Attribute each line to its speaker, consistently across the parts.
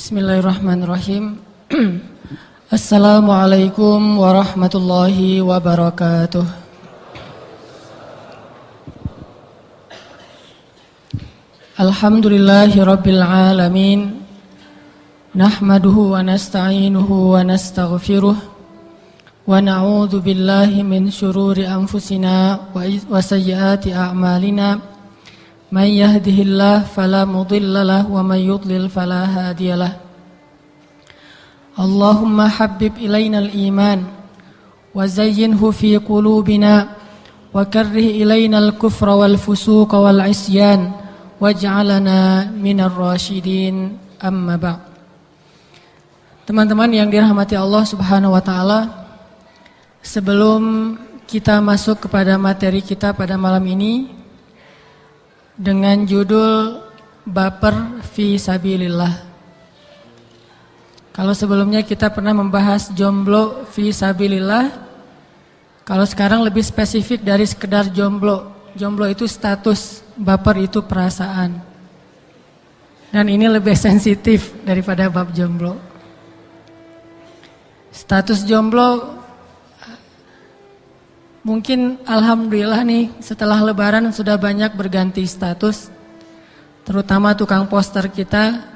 Speaker 1: Bismillahirrahmanirrahim. Assalamualaikum warahmatullahi wabarakatuh. Alhamdulillahi rabbil alamin. Nahmaduhu wa nasta'inuhu wa nastaghfiruh. Wa na'udzu billahi min syururi anfusina wa sayyiati a'malina. Man yahdihillahu fala mudilla lahu wa man yudlil fala hadiyalah. Allahumma habbib ilaina al-iman wa zayyinhu fi qulubina wa karrih ilaina al-kufra wal fusuqa wal isyan waj'alna minar rasyidin, amma ba'd. Teman-teman yang dirahmati Allah Subhanahu wa taala, sebelum kita masuk kepada materi kita pada malam ini dengan judul Baper fi Sabilillah. Kalau sebelumnya kita pernah membahas jomblo fi Sabilillah, kalau sekarang lebih spesifik dari sekedar jomblo. Jomblo itu status, baper itu perasaan. Dan ini lebih sensitif daripada bab jomblo. Status jomblo mungkin alhamdulillah nih setelah lebaran sudah banyak berganti status. Terutama tukang poster kita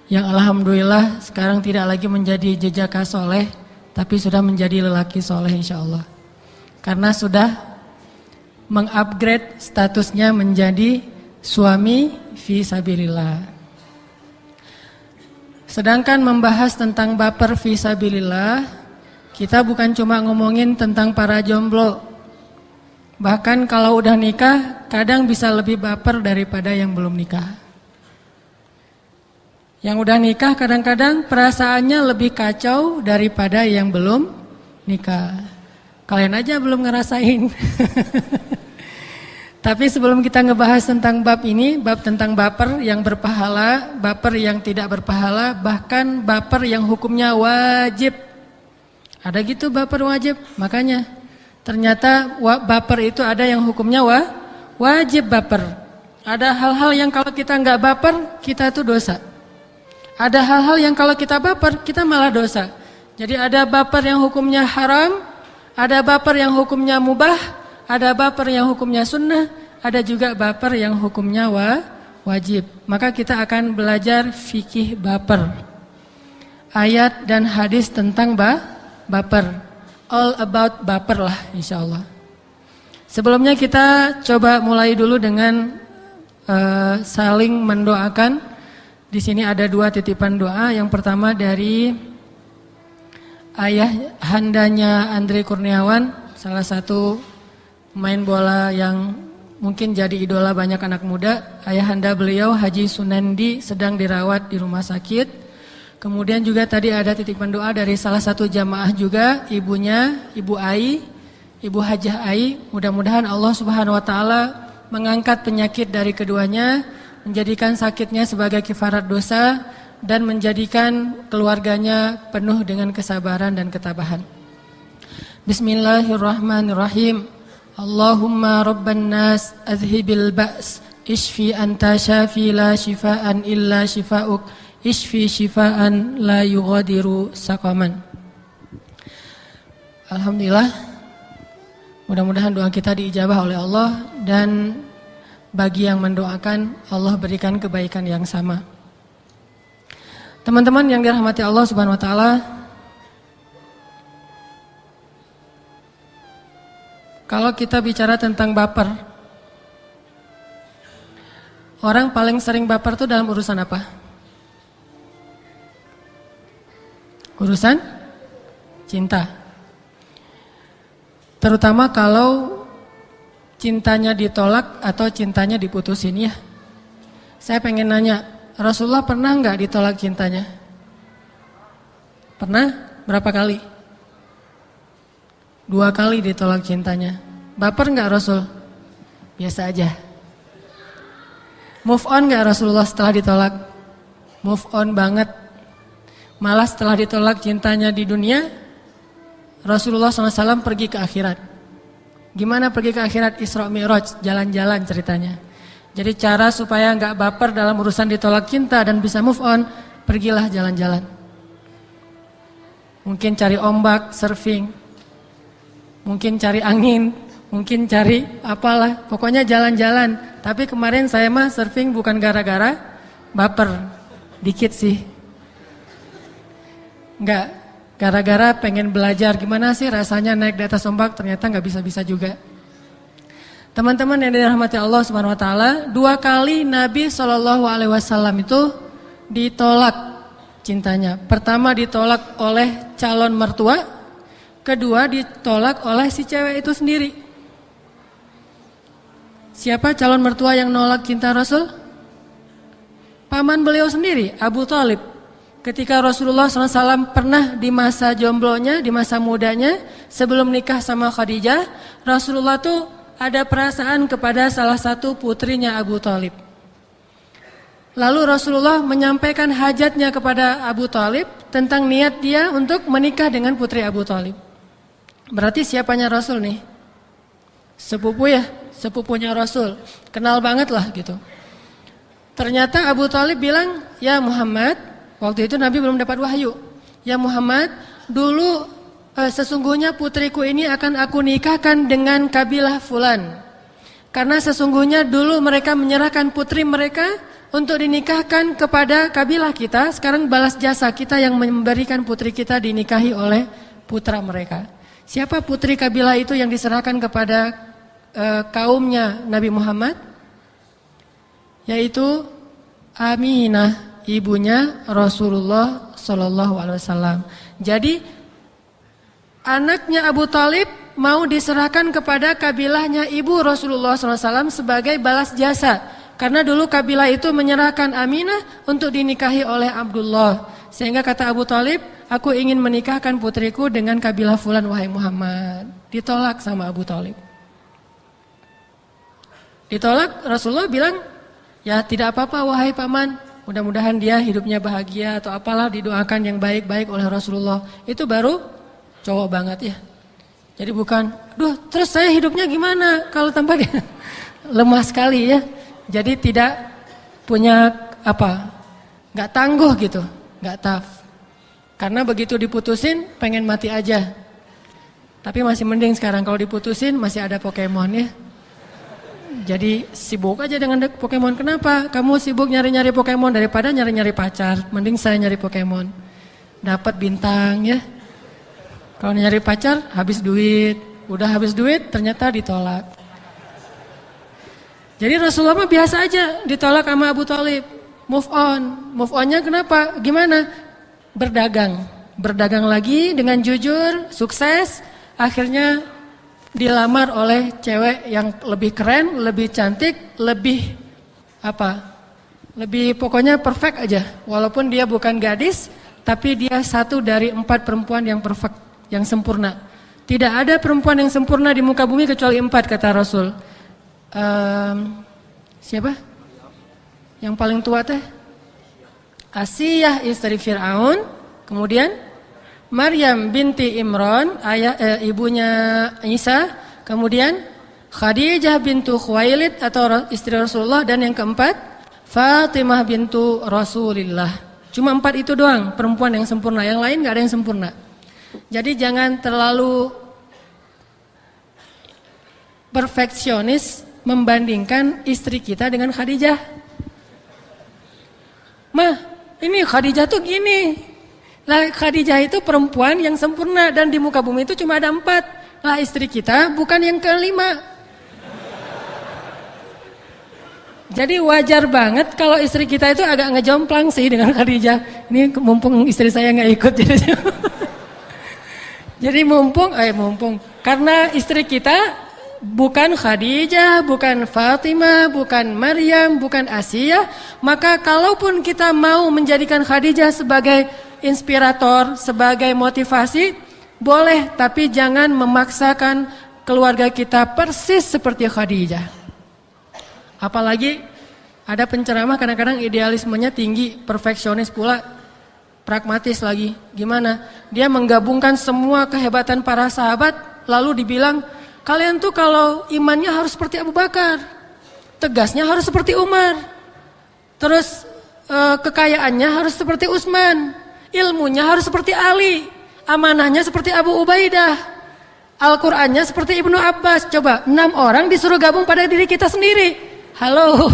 Speaker 1: yang alhamdulillah sekarang tidak lagi menjadi jejaka soleh, tapi sudah menjadi lelaki soleh insyaallah. Karena sudah mengupgrade statusnya menjadi suami fi sabilillah. Sedangkan membahas tentang baper fi sabilillah, kita bukan cuma ngomongin tentang para jomblo. Bahkan kalau udah nikah, kadang bisa lebih baper daripada yang belum nikah. Yang udah nikah kadang-kadang perasaannya lebih kacau daripada yang belum nikah. Kalian aja belum ngerasain. Tapi sebelum kita ngebahas tentang bab ini, bab tentang baper yang berpahala, baper yang tidak berpahala, bahkan baper yang hukumnya wajib. Ada gitu baper wajib, makanya ternyata baper itu ada yang hukumnya wajib baper. Ada hal-hal yang kalau kita nggak baper, kita itu dosa. Ada hal-hal yang kalau kita baper, kita malah dosa. Jadi ada baper yang hukumnya haram, ada baper yang hukumnya mubah, ada baper yang hukumnya sunnah, ada juga baper yang hukumnya wajib. Maka kita akan belajar fikih baper. Ayat dan hadis tentang baper. All about baper lah insyaallah. Sebelumnya kita coba mulai dulu dengan saling mendoakan. Di sini ada 2 titipan doa. Yang pertama dari ayah handanya Andre Kurniawan, salah satu pemain bola yang mungkin jadi idola banyak anak muda. Ayah handa beliau Haji Sunandi sedang dirawat di rumah sakit. Kemudian juga tadi ada titipan doa dari salah satu jamaah juga, ibunya, Ibu Ai, Ibu Hajah Ai. Mudah-mudahan Allah Subhanahu wa taala mengangkat penyakit dari keduanya, menjadikan sakitnya sebagai kifarat dosa dan menjadikan keluarganya penuh dengan kesabaran dan ketabahan. Bismillahirrahmanirrahim. Allahumma rabban nas adhibil ba's ishfi anta syafi la shifaan illa shifauk. Ishfi shifaan la yughadiru saqaman. Alhamdulillah, mudah-mudahan doa kita diijabah oleh Allah, dan bagi yang mendoakan Allah berikan kebaikan yang sama. Teman-teman yang dirahmati Allah Subhanahu wa taala, kalau kita bicara tentang baper, orang paling sering baper itu dalam urusan apa? Urusan cinta. Terutama kalau cintanya ditolak atau cintanya diputusin ya. Saya pengen nanya, Rasulullah pernah nggak ditolak cintanya? Pernah? Berapa kali? 2 kali ditolak cintanya. Baper nggak Rasul? Biasa aja. Move on nggak Rasulullah setelah ditolak? Move on banget. Malah setelah ditolak cintanya di dunia, Rasulullah SAW pergi ke akhirat. Gimana pergi ke akhirat? Isra Mi'raj, jalan-jalan ceritanya. Jadi cara supaya nggak baper dalam urusan ditolak cinta dan bisa move on, pergilah jalan-jalan. Mungkin cari ombak, surfing. Mungkin cari angin, mungkin cari apalah. Pokoknya jalan-jalan. Tapi kemarin saya mah surfing bukan gara-gara baper. Dikit sih. Enggak, gara-gara pengen belajar gimana sih rasanya naik di atas ombak, ternyata nggak bisa-bisa juga. Teman-teman yang dirahmati Allah Subhanahu wa taala, 2 kali Nabi SAW itu ditolak cintanya. Pertama ditolak oleh calon mertua, kedua ditolak oleh si cewek itu sendiri. Siapa calon mertua yang nolak cinta Rasul? Paman beliau sendiri, Abu Thalib. Ketika Rasulullah SAW pernah di masa jomblonya, di masa mudanya, sebelum nikah sama Khadijah, Rasulullah tuh ada perasaan kepada salah satu putrinya Abu Thalib. Lalu Rasulullah menyampaikan hajatnya kepada Abu Thalib tentang niat dia untuk menikah dengan putri Abu Thalib. Berarti siapanya Rasul nih? Sepupu ya, sepupunya Rasul. Kenal banget lah gitu. Ternyata Abu Thalib bilang, "Ya Muhammad," waktu itu Nabi belum dapat wahyu. "Ya Muhammad, dulu sesungguhnya putriku ini akan aku nikahkan dengan kabilah fulan. Karena sesungguhnya dulu mereka menyerahkan putri mereka untuk dinikahkan kepada kabilah kita. Sekarang balas jasa kita yang memberikan putri kita dinikahi oleh putra mereka." Siapa putri kabilah itu yang diserahkan kepada kaumnya Nabi Muhammad? Yaitu Aminah, ibunya Rasulullah SAW. Jadi anaknya Abu Thalib mau diserahkan kepada kabilahnya ibu Rasulullah SAW sebagai balas jasa. Karena dulu kabilah itu menyerahkan Aminah untuk dinikahi oleh Abdullah. Sehingga kata Abu Thalib, "Aku ingin menikahkan putriku dengan kabilah fulan wahai Muhammad." Ditolak sama Abu Thalib. Ditolak, Rasulullah bilang, "Ya tidak apa-apa wahai paman. Mudah-mudahan dia hidupnya bahagia," atau apalah, didoakan yang baik-baik oleh Rasulullah. Itu baru cowok banget ya. Jadi bukan, "Duh, terus saya hidupnya gimana kalau tanpa dia?" Lemah sekali ya. Jadi tidak punya nggak tangguh gitu, nggak tough. Karena begitu diputusin pengen mati aja. Tapi masih mending sekarang kalau diputusin masih ada Pokemon ya. Jadi sibuk aja dengan Pokemon. Kenapa? Kamu sibuk nyari-nyari Pokemon daripada nyari-nyari pacar. Mending saya nyari Pokemon. Dapat bintang ya. Kalau nyari pacar habis duit. Udah habis duit ternyata ditolak. Jadi Rasulullah mah biasa aja ditolak sama Abu Thalib. Move on. Move onnya kenapa? Gimana? Berdagang. Berdagang lagi dengan jujur, sukses. Akhirnya dilamar oleh cewek yang lebih keren, lebih cantik, lebih lebih pokoknya perfect aja. Walaupun dia bukan gadis, tapi dia satu dari 4 perempuan yang perfect, yang sempurna. Tidak ada perempuan yang sempurna di muka bumi kecuali 4 kata Rasul. Siapa? Yang paling tua teh? Asiyah istri Fir'aun, kemudian Maryam binti Imran, ibunya Isa, kemudian Khadijah bintu Khuwailid atau istri Rasulullah, dan yang keempat Fatimah bintu Rasulillah. Cuma 4 itu doang perempuan yang sempurna, yang lain gak ada yang sempurna. Jadi jangan terlalu perfeksionis membandingkan istri kita dengan Khadijah. Mah, ini Khadijah tuh gini. Lah Khadijah itu perempuan yang sempurna dan di muka bumi itu cuma ada 4. Lah istri kita bukan yang ke-5. Jadi wajar banget kalau istri kita itu agak ngejomplang sih dengan Khadijah. Ini mumpung istri saya nggak ikut jadi mumpung karena istri kita bukan Khadijah, bukan Fatimah, bukan Maryam, bukan Asiyah, maka kalaupun kita mau menjadikan Khadijah sebagai inspirator, sebagai motivasi, boleh, tapi jangan memaksakan keluarga kita persis seperti Khadijah. Apalagi ada penceramah kadang-kadang idealismenya tinggi, perfeksionis pula, pragmatis lagi. Gimana? Dia menggabungkan semua kehebatan para sahabat, lalu dibilang, kalian tuh kalau imannya harus seperti Abu Bakar, tegasnya harus seperti Umar, terus kekayaannya harus seperti Utsman, ilmunya harus seperti Ali, amanahnya seperti Abu Ubaidah, Al-Qur'annya seperti Ibnu Abbas. Coba 6 orang disuruh gabung pada diri kita sendiri. Halo,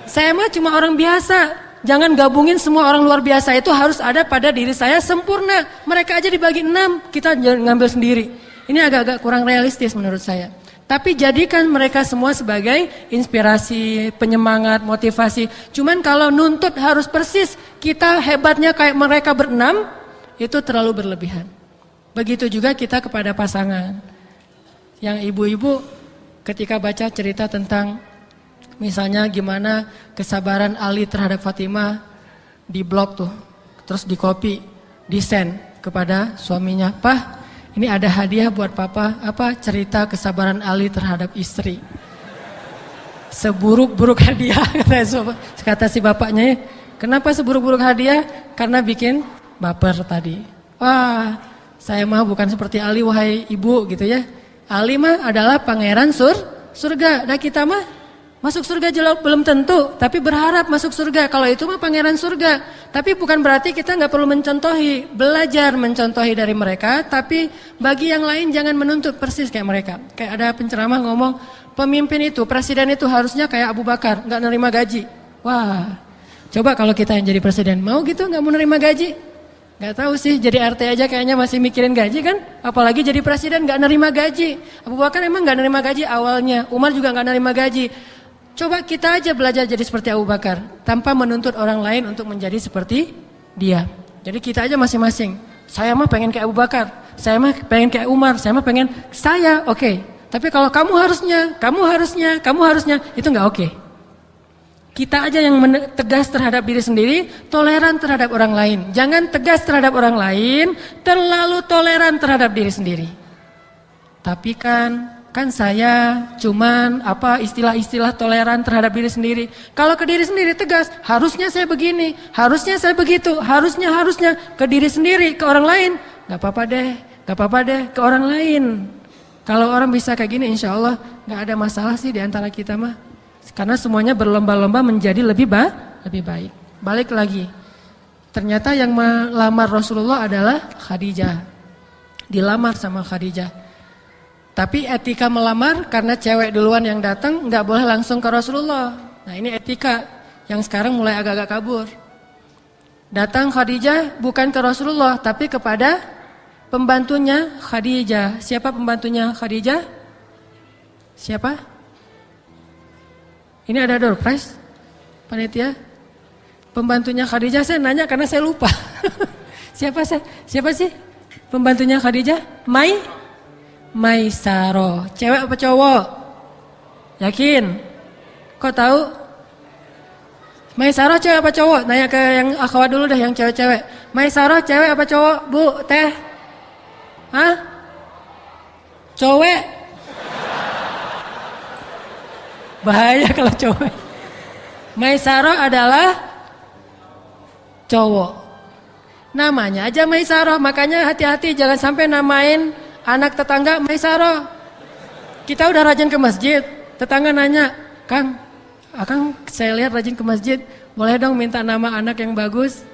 Speaker 1: saya mah cuma orang biasa. Jangan gabungin semua orang luar biasa, itu harus ada pada diri saya sempurna. Mereka aja dibagi 6, kita ngambil sendiri. Ini agak-agak kurang realistis menurut saya. Tapi jadikan mereka semua sebagai inspirasi, penyemangat, motivasi. Cuman kalau nuntut harus persis, kita hebatnya kayak mereka ber-6, itu terlalu berlebihan. Begitu juga kita kepada pasangan. Yang ibu-ibu ketika baca cerita tentang misalnya gimana kesabaran Ali terhadap Fatimah, di blog tuh, terus di copy, di send kepada suaminya. Pak, ini ada hadiah buat papa, apa cerita kesabaran Ali terhadap istri. Seburuk-buruk hadiah, kata si bapaknya. Kenapa seburuk-buruk hadiah? Karena bikin baper tadi. Wah, saya mah bukan seperti Ali wahai ibu gitu ya. Ali mah adalah pangeran surga, dan kita mah masuk surga belum tentu, tapi berharap masuk surga. Kalau itu mah pangeran surga. Tapi bukan berarti kita nggak perlu mencontohi, belajar mencontohi dari mereka. Tapi bagi yang lain jangan menuntut persis kayak mereka. Kayak ada penceramah ngomong, pemimpin itu, presiden itu harusnya kayak Abu Bakar, nggak nerima gaji. Wah, coba kalau kita yang jadi presiden, mau gitu nggak mau nerima gaji? Nggak tahu sih, jadi RT aja kayaknya masih mikirin gaji kan? Apalagi jadi presiden nggak nerima gaji. Abu Bakar emang nggak nerima gaji awalnya, Umar juga nggak nerima gaji. Coba kita aja belajar jadi seperti Abu Bakar, tanpa menuntut orang lain untuk menjadi seperti dia. Jadi kita aja masing-masing. Saya mah pengen kayak Abu Bakar, saya mah pengen kayak Umar, saya mah pengen saya, oke. Tapi kalau kamu harusnya, itu nggak oke. Kita aja yang tegas terhadap diri sendiri, toleran terhadap orang lain. Jangan tegas terhadap orang lain, terlalu toleran terhadap diri sendiri. Tapi kan saya cuman istilah-istilah toleran terhadap diri sendiri. Kalau ke diri sendiri tegas, harusnya saya begini, harusnya saya begitu, harusnya ke diri sendiri, ke orang lain nggak apa-apa deh ke orang lain. Kalau orang bisa kayak gini, insya Allah nggak ada masalah sih di antara kita mah. Karena semuanya berlomba-lomba menjadi lebih baik. Balik lagi, ternyata yang melamar Rasulullah adalah Khadijah, dilamar sama Khadijah. Tapi etika melamar karena cewek duluan yang datang nggak boleh langsung ke Rasulullah. Nah ini etika yang sekarang mulai agak-agak kabur. Datang Khadijah bukan ke Rasulullah tapi kepada pembantunya Khadijah. Siapa pembantunya Khadijah? Siapa? Ini ada door prize panitia. Pembantunya Khadijah saya nanya karena saya lupa. Siapa sih pembantunya Khadijah? Maisaro, cewek apa cowok? Yakin? Kok tahu? Maisaro cewek apa cowok? Nanya ke yang akhwat dulu dah, yang cewek-cewek. Maisaro cewek apa cowok? Bu, teh? Hah? Cowek? Bahaya kalau cowok. Maisaro adalah cowok. Namanya aja Maisaro, makanya hati-hati jangan sampai namain anak tetangga Maisaro. Kita udah rajin ke masjid, tetangga nanya, Akang saya lihat rajin ke masjid, boleh dong minta nama anak yang bagus?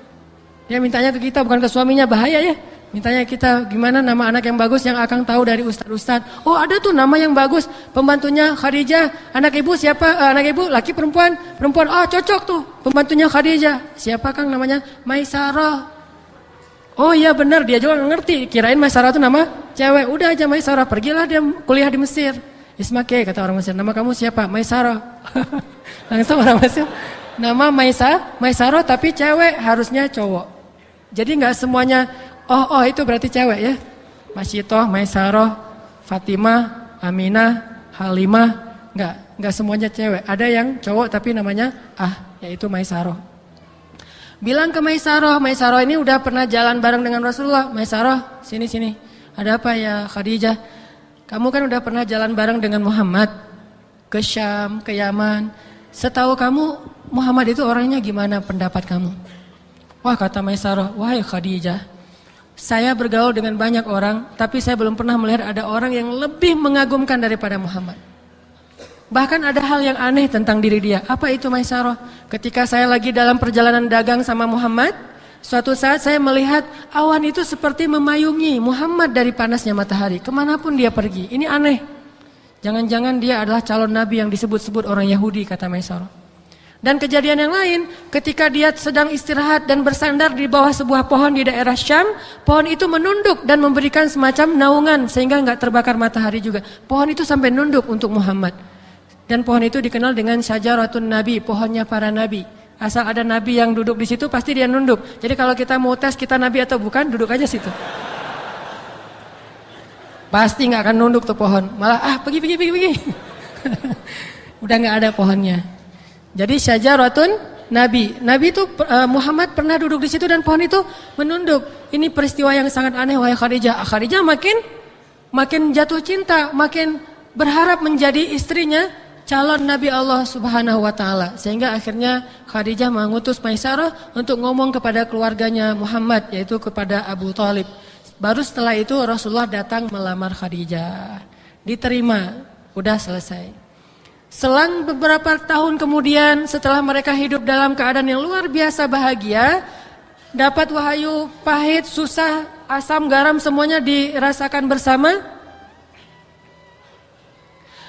Speaker 1: Dia mintanya ke kita, bukan ke suaminya, bahaya ya. Mintanya kita, gimana nama anak yang bagus yang Akang tahu dari ustad-ustad. Oh ada tuh nama yang bagus, pembantunya Khadijah. Anak ibu siapa? Anak ibu laki perempuan? Perempuan, oh cocok tuh, pembantunya Khadijah. Siapa Kang namanya? Maisarah. Oh iya benar, dia juga nggak ngerti, kirain Maisarah itu nama cewek. Udah aja Maisarah, pergilah dia kuliah di Mesir. Ismake kata orang Mesir, nama kamu siapa? Maisarah. Langsung orang Mesir, nama Maisarah tapi cewek, harusnya cowok. Jadi nggak semuanya, oh itu berarti cewek ya. Masyitoh, Maisarah, Fatimah, Aminah, Halimah, nggak semuanya cewek. Ada yang cowok tapi namanya yaitu Maisarah. Bilang ke Maisarah ini udah pernah jalan bareng dengan Rasulullah. Maisarah, sini. Ada apa ya Khadijah? Kamu kan udah pernah jalan bareng dengan Muhammad ke Syam, ke Yaman. Setahu kamu Muhammad itu orangnya gimana, pendapat kamu? Wah kata Maisarah, wahai Khadijah, saya bergaul dengan banyak orang, tapi saya belum pernah melihat ada orang yang lebih mengagumkan daripada Muhammad. Bahkan ada hal yang aneh tentang diri dia. Apa itu Maisarah? Ketika saya lagi dalam perjalanan dagang sama Muhammad, suatu saat saya melihat awan itu seperti memayungi Muhammad dari panasnya matahari. Kemanapun dia pergi. Ini aneh. Jangan-jangan dia adalah calon nabi yang disebut-sebut orang Yahudi, kata Maisarah. Dan kejadian yang lain, ketika dia sedang istirahat dan bersandar di bawah sebuah pohon di daerah Syam, pohon itu menunduk dan memberikan semacam naungan sehingga nggak terbakar matahari juga. Pohon itu sampai nunduk untuk Muhammad. Dan pohon itu dikenal dengan syajaratun nabi, pohonnya para nabi. Asal ada nabi yang duduk di situ pasti dia nunduk. Jadi kalau kita mau tes kita nabi atau bukan, duduk aja situ. Pasti nggak akan nunduk tuh pohon. Malah pergi. Udah nggak ada pohonnya. Jadi syajaratun nabi. Nabi itu Muhammad pernah duduk di situ dan pohon itu menunduk. Ini peristiwa yang sangat aneh wahai Khadijah. Khadijah makin jatuh cinta, makin berharap menjadi istrinya calon Nabi Allah Subhanahu wa taala. Sehingga akhirnya Khadijah mengutus Maisarah untuk ngomong kepada keluarganya Muhammad, yaitu kepada Abu Thalib. Baru setelah itu Rasulullah datang melamar Khadijah. Diterima, udah selesai. Selang beberapa tahun kemudian setelah mereka hidup dalam keadaan yang luar biasa bahagia, dapat wahyu pahit, susah, asam, garam semuanya dirasakan bersama.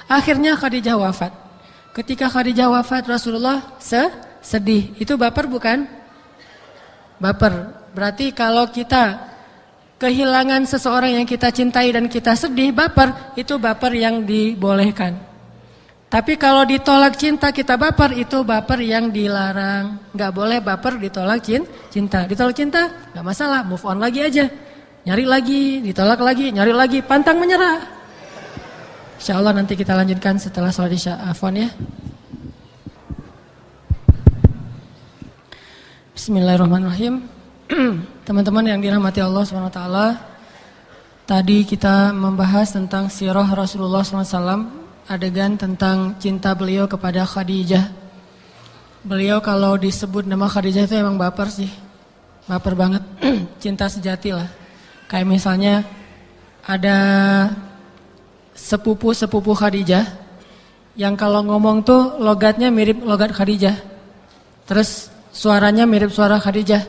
Speaker 1: Akhirnya Khadijah wafat. Ketika Khadijah wafat Rasulullah sedih. Itu baper bukan? Baper. Berarti kalau kita kehilangan seseorang yang kita cintai dan kita sedih, baper, itu baper yang dibolehkan. Tapi kalau ditolak cinta kita baper, itu baper yang dilarang. Gak boleh baper ditolak cinta. Ditolak cinta gak masalah, move on lagi aja. Nyari lagi, ditolak lagi, nyari lagi, pantang menyerah. Insya Allah nanti kita lanjutkan setelah sholat isya. Afwan ya. Bismillahirrahmanirrahim. Teman-teman yang dirahmati Allah SWT, tadi kita membahas tentang sirah Rasulullah SAW, adegan tentang cinta beliau kepada Khadijah. Beliau kalau disebut nama Khadijah itu emang baper sih. Baper banget. Cinta sejati lah. Kayak misalnya ada sepupu Khadijah yang kalau ngomong tuh logatnya mirip logat Khadijah. Terus suaranya mirip suara Khadijah.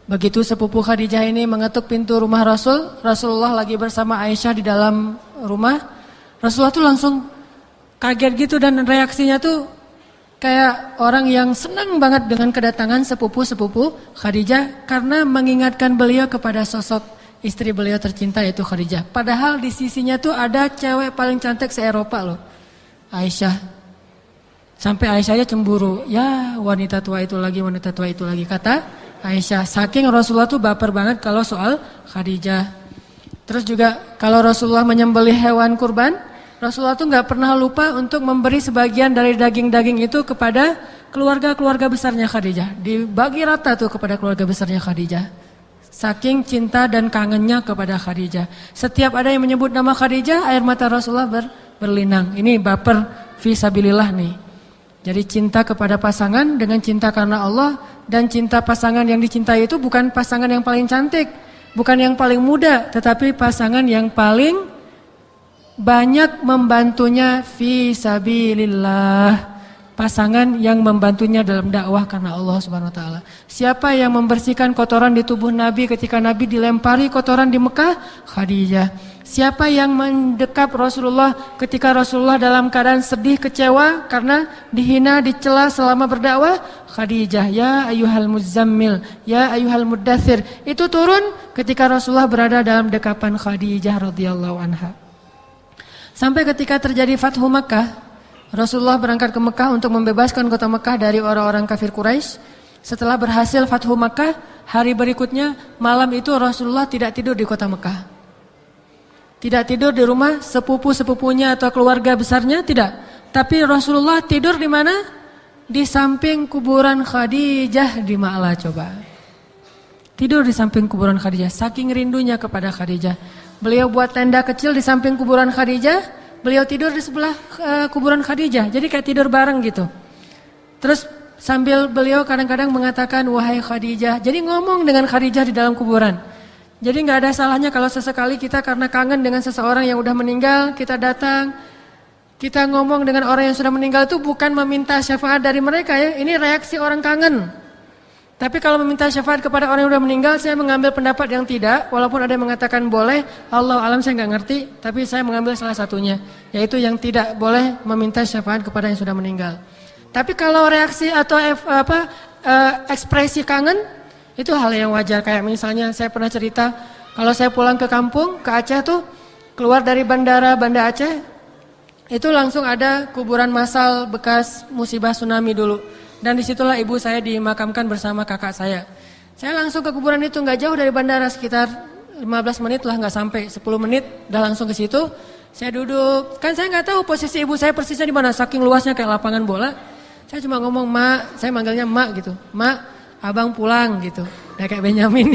Speaker 1: Begitu sepupu Khadijah ini mengetuk pintu rumah Rasulullah lagi bersama Aisyah di dalam rumah. Rasulullah tuh langsung kaget gitu dan reaksinya tuh kayak orang yang senang banget dengan kedatangan sepupu Khadijah karena mengingatkan beliau kepada sosok istri beliau tercinta yaitu Khadijah. Padahal di sisinya tuh ada cewek paling cantik se-Eropa loh, Aisyah. Sampai Aisyahnya cemburu, ya wanita tua itu lagi kata Aisyah. Saking Rasulullah tuh baper banget kalau soal Khadijah. Terus juga kalau Rasulullah menyembelih hewan kurban, Rasulullah tuh nggak pernah lupa untuk memberi sebagian dari daging-daging itu kepada keluarga besarnya Khadijah. Dibagi rata tuh kepada keluarga besarnya Khadijah. Saking cinta dan kangennya kepada Khadijah. Setiap ada yang menyebut nama Khadijah, air mata Rasulullah berlinang. Ini baper fisabilillah nih. Jadi cinta kepada pasangan dengan cinta karena Allah. Dan cinta pasangan yang dicintai itu bukan pasangan yang paling cantik, bukan yang paling muda, tetapi pasangan yang paling banyak membantunya fi sabilillah. Pasangan yang membantunya dalam dakwah karena Allah Subhanahu wa taala. Siapa yang membersihkan kotoran di tubuh Nabi ketika Nabi dilempari kotoran di Mekah? Khadijah. Siapa yang mendekap Rasulullah ketika Rasulullah dalam keadaan sedih, kecewa karena dihina, dicela selama berdakwah? Khadijah. Ya ayyuhal muzammil, ya ayyuhal muddathir. Itu turun ketika Rasulullah berada dalam dekapan Khadijah radhiyallahu anha. Sampai ketika terjadi Fathu Makkah, Rasulullah berangkat ke Mekah untuk membebaskan kota Mekah dari orang-orang kafir Quraisy. Setelah berhasil Fathu Makkah, hari berikutnya malam itu Rasulullah tidak tidur di kota Mekah. Tidak tidur di rumah sepupu-sepupunya atau keluarga besarnya, tidak. Tapi Rasulullah tidur di mana? Di samping kuburan Khadijah di Ma'la, coba. Tidur di samping kuburan Khadijah, saking rindunya kepada Khadijah. Beliau buat tenda kecil di samping kuburan Khadijah. Beliau tidur di sebelah kuburan Khadijah, jadi kayak tidur bareng gitu. Terus sambil beliau kadang-kadang mengatakan, wahai Khadijah. Jadi ngomong dengan Khadijah di dalam kuburan. Jadi gak ada salahnya kalau sesekali kita karena kangen dengan seseorang yang udah meninggal, kita datang, Kita ngomong dengan orang yang sudah meninggal itu bukan meminta syafaat dari mereka ya. Ini reaksi orang kangen. Tapi kalau meminta syafaat kepada orang yang sudah meninggal, saya mengambil pendapat yang tidak. Walaupun ada yang mengatakan boleh, Allah alam saya nggak ngerti. Tapi saya mengambil salah satunya, yaitu yang tidak boleh meminta syafaat kepada yang sudah meninggal. Tapi kalau reaksi atau ekspresi kangen, itu hal yang wajar. Kayak misalnya saya pernah cerita, kalau saya pulang ke kampung, ke Aceh tuh, keluar dari bandara Banda Aceh, itu langsung ada kuburan massal bekas musibah tsunami dulu. Dan disitulah ibu saya dimakamkan bersama kakak saya. Saya langsung ke kuburan itu, nggak jauh dari bandara, sekitar 15 menit lah, nggak sampai 10 menit, udah langsung ke situ. Saya duduk, kan saya nggak tahu posisi ibu saya persisnya di mana, saking luasnya kayak lapangan bola. Saya cuma ngomong, "Mak," saya manggilnya Mak gitu. "Mak, abang pulang," gitu. Udah kayak Benyamin.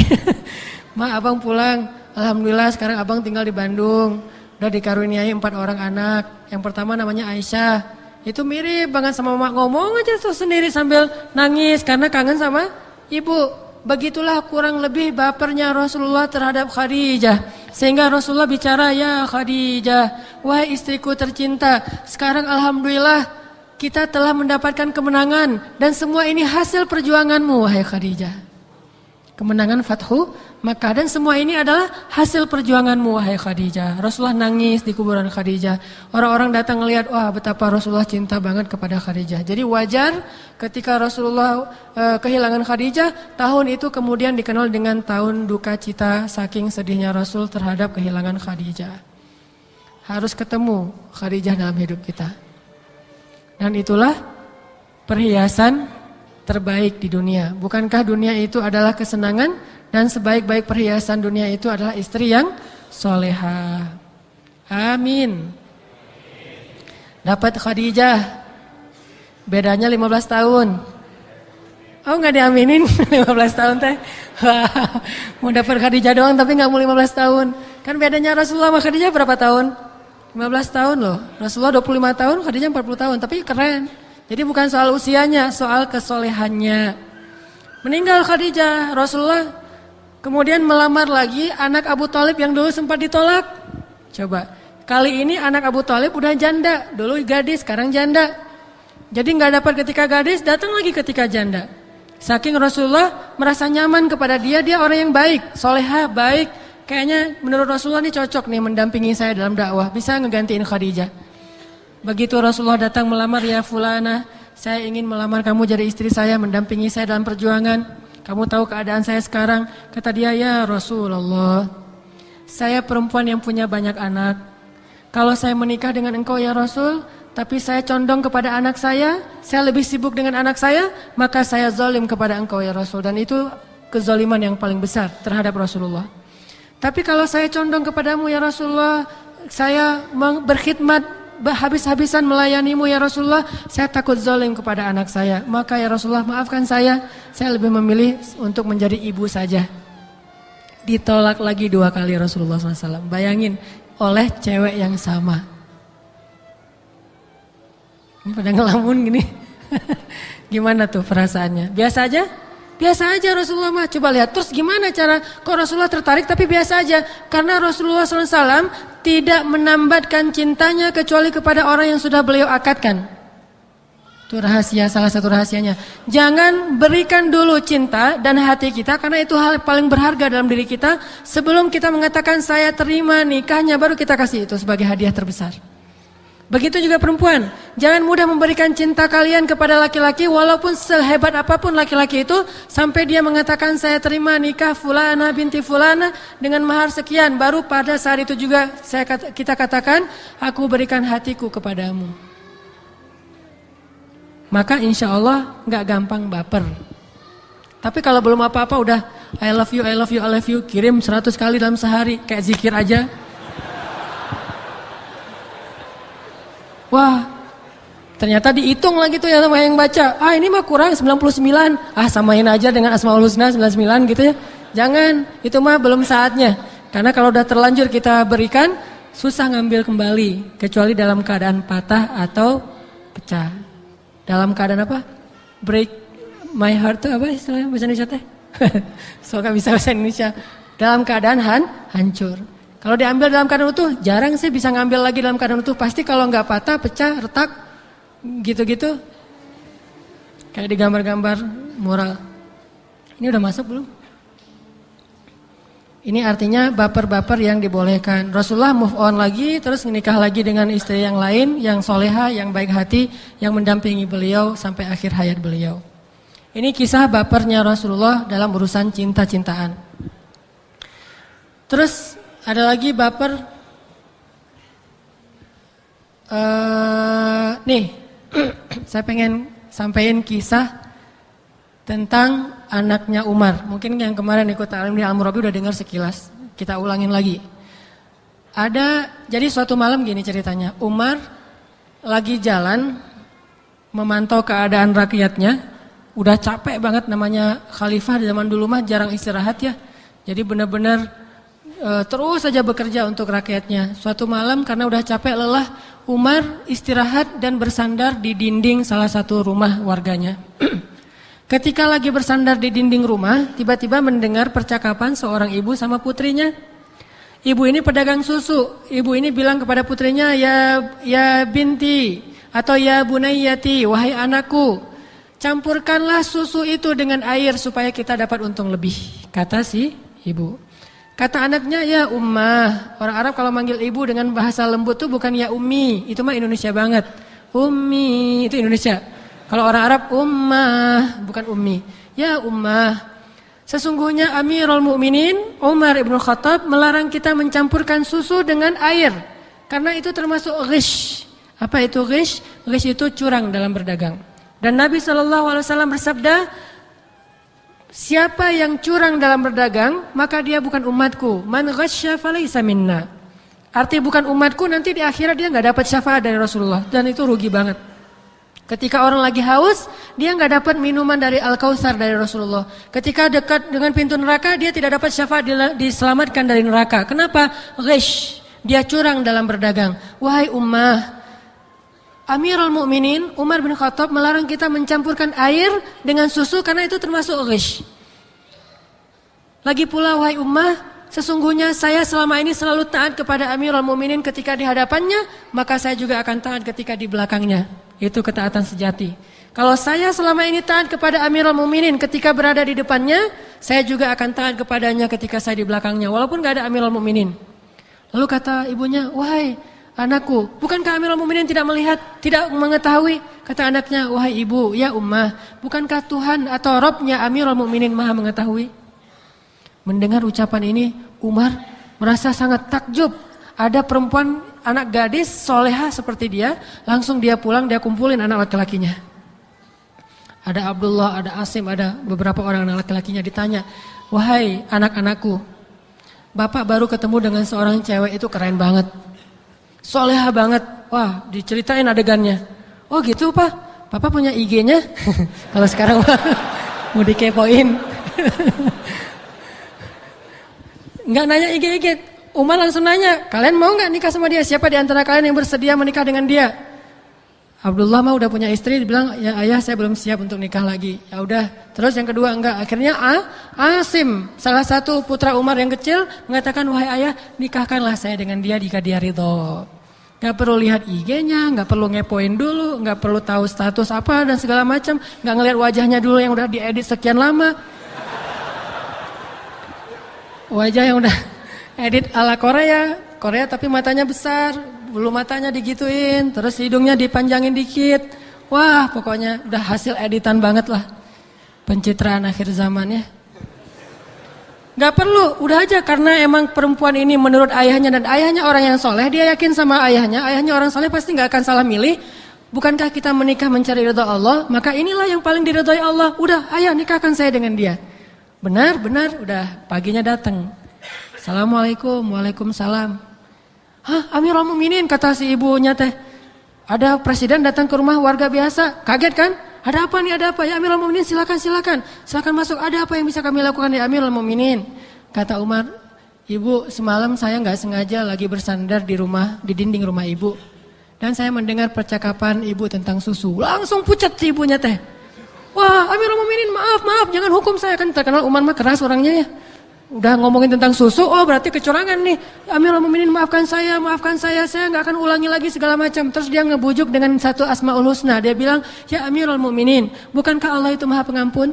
Speaker 1: "Mak, abang pulang. Alhamdulillah sekarang abang tinggal di Bandung. Udah dikaruniai 4 orang anak. Yang pertama namanya Aisyah. Itu mirip banget sama Mak, ngomong aja tuh sendiri sambil nangis karena kangen sama ibu. Begitulah kurang lebih bapernya Rasulullah terhadap Khadijah. Sehingga Rasulullah bicara, "Ya Khadijah, wahai istriku tercinta, sekarang alhamdulillah kita telah mendapatkan kemenangan dan semua ini hasil perjuanganmu wahai Khadijah." Kemenangan Fathu Makkah dan semua ini adalah hasil perjuanganmu wahai Khadijah. Rasulullah nangis di kuburan Khadijah. Orang-orang datang melihat, wah betapa Rasulullah cinta banget kepada Khadijah. Jadi wajar ketika Rasulullah kehilangan Khadijah, tahun itu kemudian dikenal dengan tahun duka cita saking sedihnya Rasul terhadap kehilangan Khadijah. Harus ketemu Khadijah dalam hidup kita. Dan itulah perhiasan terbaik di dunia. Bukankah dunia itu adalah kesenangan dan sebaik-baik perhiasan dunia itu adalah istri yang solehah. Amin. Dapat Khadijah. Bedanya 15 tahun. Oh nggak diaminin 15 tahun teh. Wah, mau dapat Khadijah doang tapi nggak mau 15 tahun. Kan bedanya Rasulullah sama Khadijah berapa tahun? 15 tahun loh. Rasulullah 25 tahun, Khadijah 40 tahun. Tapi keren. Jadi bukan soal usianya, soal kesolehannya. Meninggal Khadijah, Rasulullah kemudian melamar lagi anak Abu Thalib yang dulu sempat ditolak. Coba, kali ini anak Abu Thalib udah janda, dulu gadis, sekarang janda. Jadi nggak dapat ketika gadis, datang lagi ketika janda. Saking Rasulullah merasa nyaman kepada dia, dia orang yang baik, solehah, baik. Kayaknya menurut Rasulullah ini cocok nih mendampingi saya dalam dakwah, bisa ngegantiin Khadijah. Begitu Rasulullah datang melamar, "Ya fulana, saya ingin melamar kamu jadi istri saya, mendampingi saya dalam perjuangan. Kamu tahu keadaan saya sekarang." Kata dia, "Ya Rasulullah, saya perempuan yang punya banyak anak. Kalau saya menikah dengan engkau ya Rasul, tapi saya condong kepada anak saya lebih sibuk dengan anak saya, maka saya zalim kepada engkau ya Rasul." Dan itu kezaliman yang paling besar terhadap Rasulullah. "Tapi kalau saya condong kepadamu ya Rasulullah, saya berkhidmat habis-habisan melayanimu ya Rasulullah, saya takut zalim kepada anak saya. Maka ya Rasulullah maafkan saya lebih memilih untuk menjadi ibu saja." Ditolak lagi 2 kali Rasulullah SAW. Bayangin, oleh cewek yang sama. Ini pada ngelamun gini. Gimana tuh perasaannya? Biasa aja? Biasa aja Rasulullah mah. Coba lihat, terus gimana cara kok Rasulullah tertarik tapi biasa aja? Karena Rasulullah SAW tidak menambatkan cintanya kecuali kepada orang yang sudah beliau akadkan. Itu rahasia, salah satu rahasianya. Jangan berikan dulu cinta dan hati kita, karena itu hal paling berharga dalam diri kita. Sebelum kita mengatakan saya terima nikahnya, baru kita kasih itu sebagai hadiah terbesar. Begitu juga perempuan, jangan mudah memberikan cinta kalian kepada laki-laki walaupun sehebat apapun laki-laki itu, sampai dia mengatakan saya terima nikah fulana binti fulana dengan mahar sekian, baru pada saat itu juga kita katakan aku berikan hatiku kepadamu. Maka insya Allah gak gampang baper. Tapi kalau belum apa-apa udah I love you, I love you, I love you, kirim 100 kali dalam sehari kayak zikir aja. Wah, ternyata dihitung lagi tuh ya sama yang baca. Ah ini mah kurang 99. Ah samain aja dengan Asmaul Husna 99 gitu ya. Jangan, itu mah belum saatnya. Karena kalau udah terlanjur kita berikan, susah ngambil kembali. Kecuali dalam keadaan patah atau pecah. Dalam keadaan apa? Break my heart itu apa istilahnya bahasa Indonesia teh? So gak bisa bahasa Indonesia. Dalam keadaan hancur. Kalau diambil dalam keadaan utuh, jarang sih bisa ngambil lagi dalam keadaan utuh. Pasti kalau nggak patah, pecah, retak, gitu-gitu. Kayak di gambar-gambar mural. Ini udah masuk belum? Ini artinya baper-baper yang dibolehkan. Rasulullah move on lagi, terus menikah lagi dengan istri yang lain, yang soleha, yang baik hati, yang mendampingi beliau sampai akhir hayat beliau. Ini kisah bapernya Rasulullah dalam urusan cinta-cintaan. Terus ada lagi baper, nih, saya pengen sampaikan kisah tentang anaknya Umar. Mungkin yang kemarin ikut ta'lim di Al-Murabi udah dengar sekilas. Kita ulangin lagi. Jadi suatu malam gini ceritanya. Umar lagi jalan memantau keadaan rakyatnya. Udah capek banget, namanya khalifah di zaman dulu mah jarang istirahat ya. Jadi benar-benar terus saja bekerja untuk rakyatnya. Suatu malam karena udah capek lelah, Umar istirahat dan bersandar di dinding salah satu rumah warganya. Ketika lagi bersandar di dinding rumah, tiba-tiba mendengar percakapan seorang ibu sama putrinya. Ibu ini pedagang susu. Ibu ini bilang kepada putrinya, ya binti atau ya bunayyati, wahai anakku, campurkanlah susu itu dengan air supaya kita dapat untung lebih, kata si ibu. Kata anaknya, ya ummah. Orang Arab kalau manggil ibu dengan bahasa lembut tuh bukan ya ummi, itu mah Indonesia banget. Ummi itu Indonesia. Kalau orang Arab ummah, bukan ummi. Ya ummah. Sesungguhnya Amirul Mukminin Umar ibn Khattab melarang kita mencampurkan susu dengan air, karena itu termasuk ghish. Apa itu ghish? Ghish itu curang dalam berdagang. Dan Nabi SAW bersabda, siapa yang curang dalam berdagang, maka dia bukan umatku. Man ghasya falaysa minna. Arti bukan umatku, nanti di akhirat dia nggak dapat syafaat dari Rasulullah, dan itu rugi banget. Ketika orang lagi haus, dia nggak dapat minuman dari Al-Kautsar dari Rasulullah. Ketika dekat dengan pintu neraka, dia tidak dapat syafaat diselamatkan dari neraka. Kenapa? Ghish, dia curang dalam berdagang. Wahai ummah, Amirul Mukminin Umar bin Khattab melarang kita mencampurkan air dengan susu karena itu termasuk ghish. Lagi pula wahai ummah, sesungguhnya saya selama ini selalu taat kepada Amirul Mukminin ketika di hadapannya, maka saya juga akan taat ketika di belakangnya. Itu ketaatan sejati. Kalau saya selama ini taat kepada Amirul Mukminin ketika berada di depannya, saya juga akan taat kepadanya ketika saya di belakangnya, walaupun gak ada Amirul Mukminin. Lalu kata ibunya, wahai anakku, bukankah Amirul Mukminin tidak melihat, tidak mengetahui? Kata anaknya, wahai ibu, ya ummah, bukankah Tuhan atau Robnya Amirul Mukminin maha mengetahui? Mendengar ucapan ini, Umar merasa sangat takjub. Ada perempuan, anak gadis soleha seperti dia, langsung dia pulang, dia kumpulin anak laki-lakinya. Ada Abdullah, ada Asim, ada beberapa orang anak laki-lakinya. Ditanya, wahai anak-anakku, bapak baru ketemu dengan seorang cewek itu keren banget, soleha banget. Wah, diceritain adegannya. Oh gitu pak, papa punya IG-nya? Kalau sekarang mau dikepoin. Nggak nanya IG. Umar langsung nanya, kalian mau nggak nikah sama dia? Siapa di antara kalian yang bersedia menikah dengan dia? Abdullah mah udah punya istri, dibilang, ya ayah saya belum siap untuk nikah lagi. Ya udah. Terus yang kedua enggak. Akhirnya Asim, salah satu putra Umar yang kecil, mengatakan, wahai ayah, nikahkanlah saya dengan dia jika dia ridho. Nggak perlu lihat IG-nya, nggak perlu ngepoin dulu, nggak perlu tahu status apa dan segala macam, nggak ngelihat wajahnya dulu yang udah diedit sekian lama. Wajah yang udah edit ala Korea tapi matanya besar, bulu matanya digituin, terus hidungnya dipanjangin dikit. Wah, pokoknya udah hasil editan banget lah. Pencitraan akhir zaman ya. Gak perlu, udah aja, karena emang perempuan ini menurut ayahnya dan ayahnya orang yang soleh, dia yakin sama ayahnya orang soleh pasti gak akan salah milih. Bukankah kita menikah mencari ridha Allah? Maka inilah yang paling diridhoi Allah. Udah, ayah nikahkan saya dengan dia. Benar, udah paginya datang. Assalamualaikum, waalaikumsalam. Hah, Amirul Mukminin, kata si ibunya teh. Ada presiden datang ke rumah warga biasa, kaget kan? Ada apa nih, ada apa? Ya Amirul Mukminin, silakan masuk. Ada apa yang bisa kami lakukan ya Amirul Mukminin? Kata Umar, ibu semalam saya nggak sengaja lagi bersandar di dinding rumah ibu, dan saya mendengar percakapan ibu tentang susu. Langsung pucat si ibunya teh. Wah, Amirul Mukminin, maaf, jangan hukum saya, kan terkenal Umar mah keras orangnya ya. Udah ngomongin tentang susu, oh berarti kecurangan nih. Amirul Mukminin maafkan saya nggak akan ulangi lagi segala macam. Terus dia ngebujuk dengan satu Asmaul Husna. Dia bilang, ya Amirul Mukminin, bukankah Allah itu Maha Pengampun?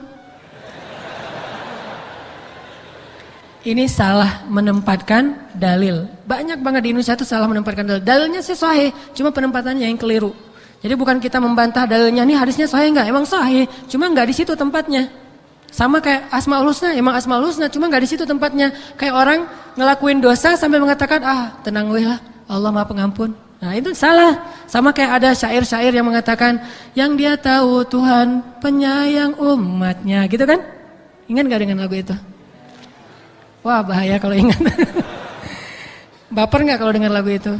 Speaker 1: Ini salah menempatkan dalil. Banyak banget di Indonesia itu salah menempatkan dalil. Dalilnya sih sahih, cuma penempatannya yang keliru. Jadi bukan kita membantah dalilnya, nih hadisnya sahih enggak? Emang sahih, cuma enggak di situ tempatnya. Sama kayak Asmaul Husna, emang Asmaul Husna, cuma nggak di situ tempatnya. Kayak orang ngelakuin dosa sampai mengatakan, tenang weh lah, Allah Maha Pengampun. Nah itu salah. Sama kayak ada syair-syair yang mengatakan, yang dia tahu Tuhan penyayang umatnya, gitu kan? Ingat nggak dengan lagu itu? Wah bahaya kalau ingat. Baper nggak kalau dengar lagu itu?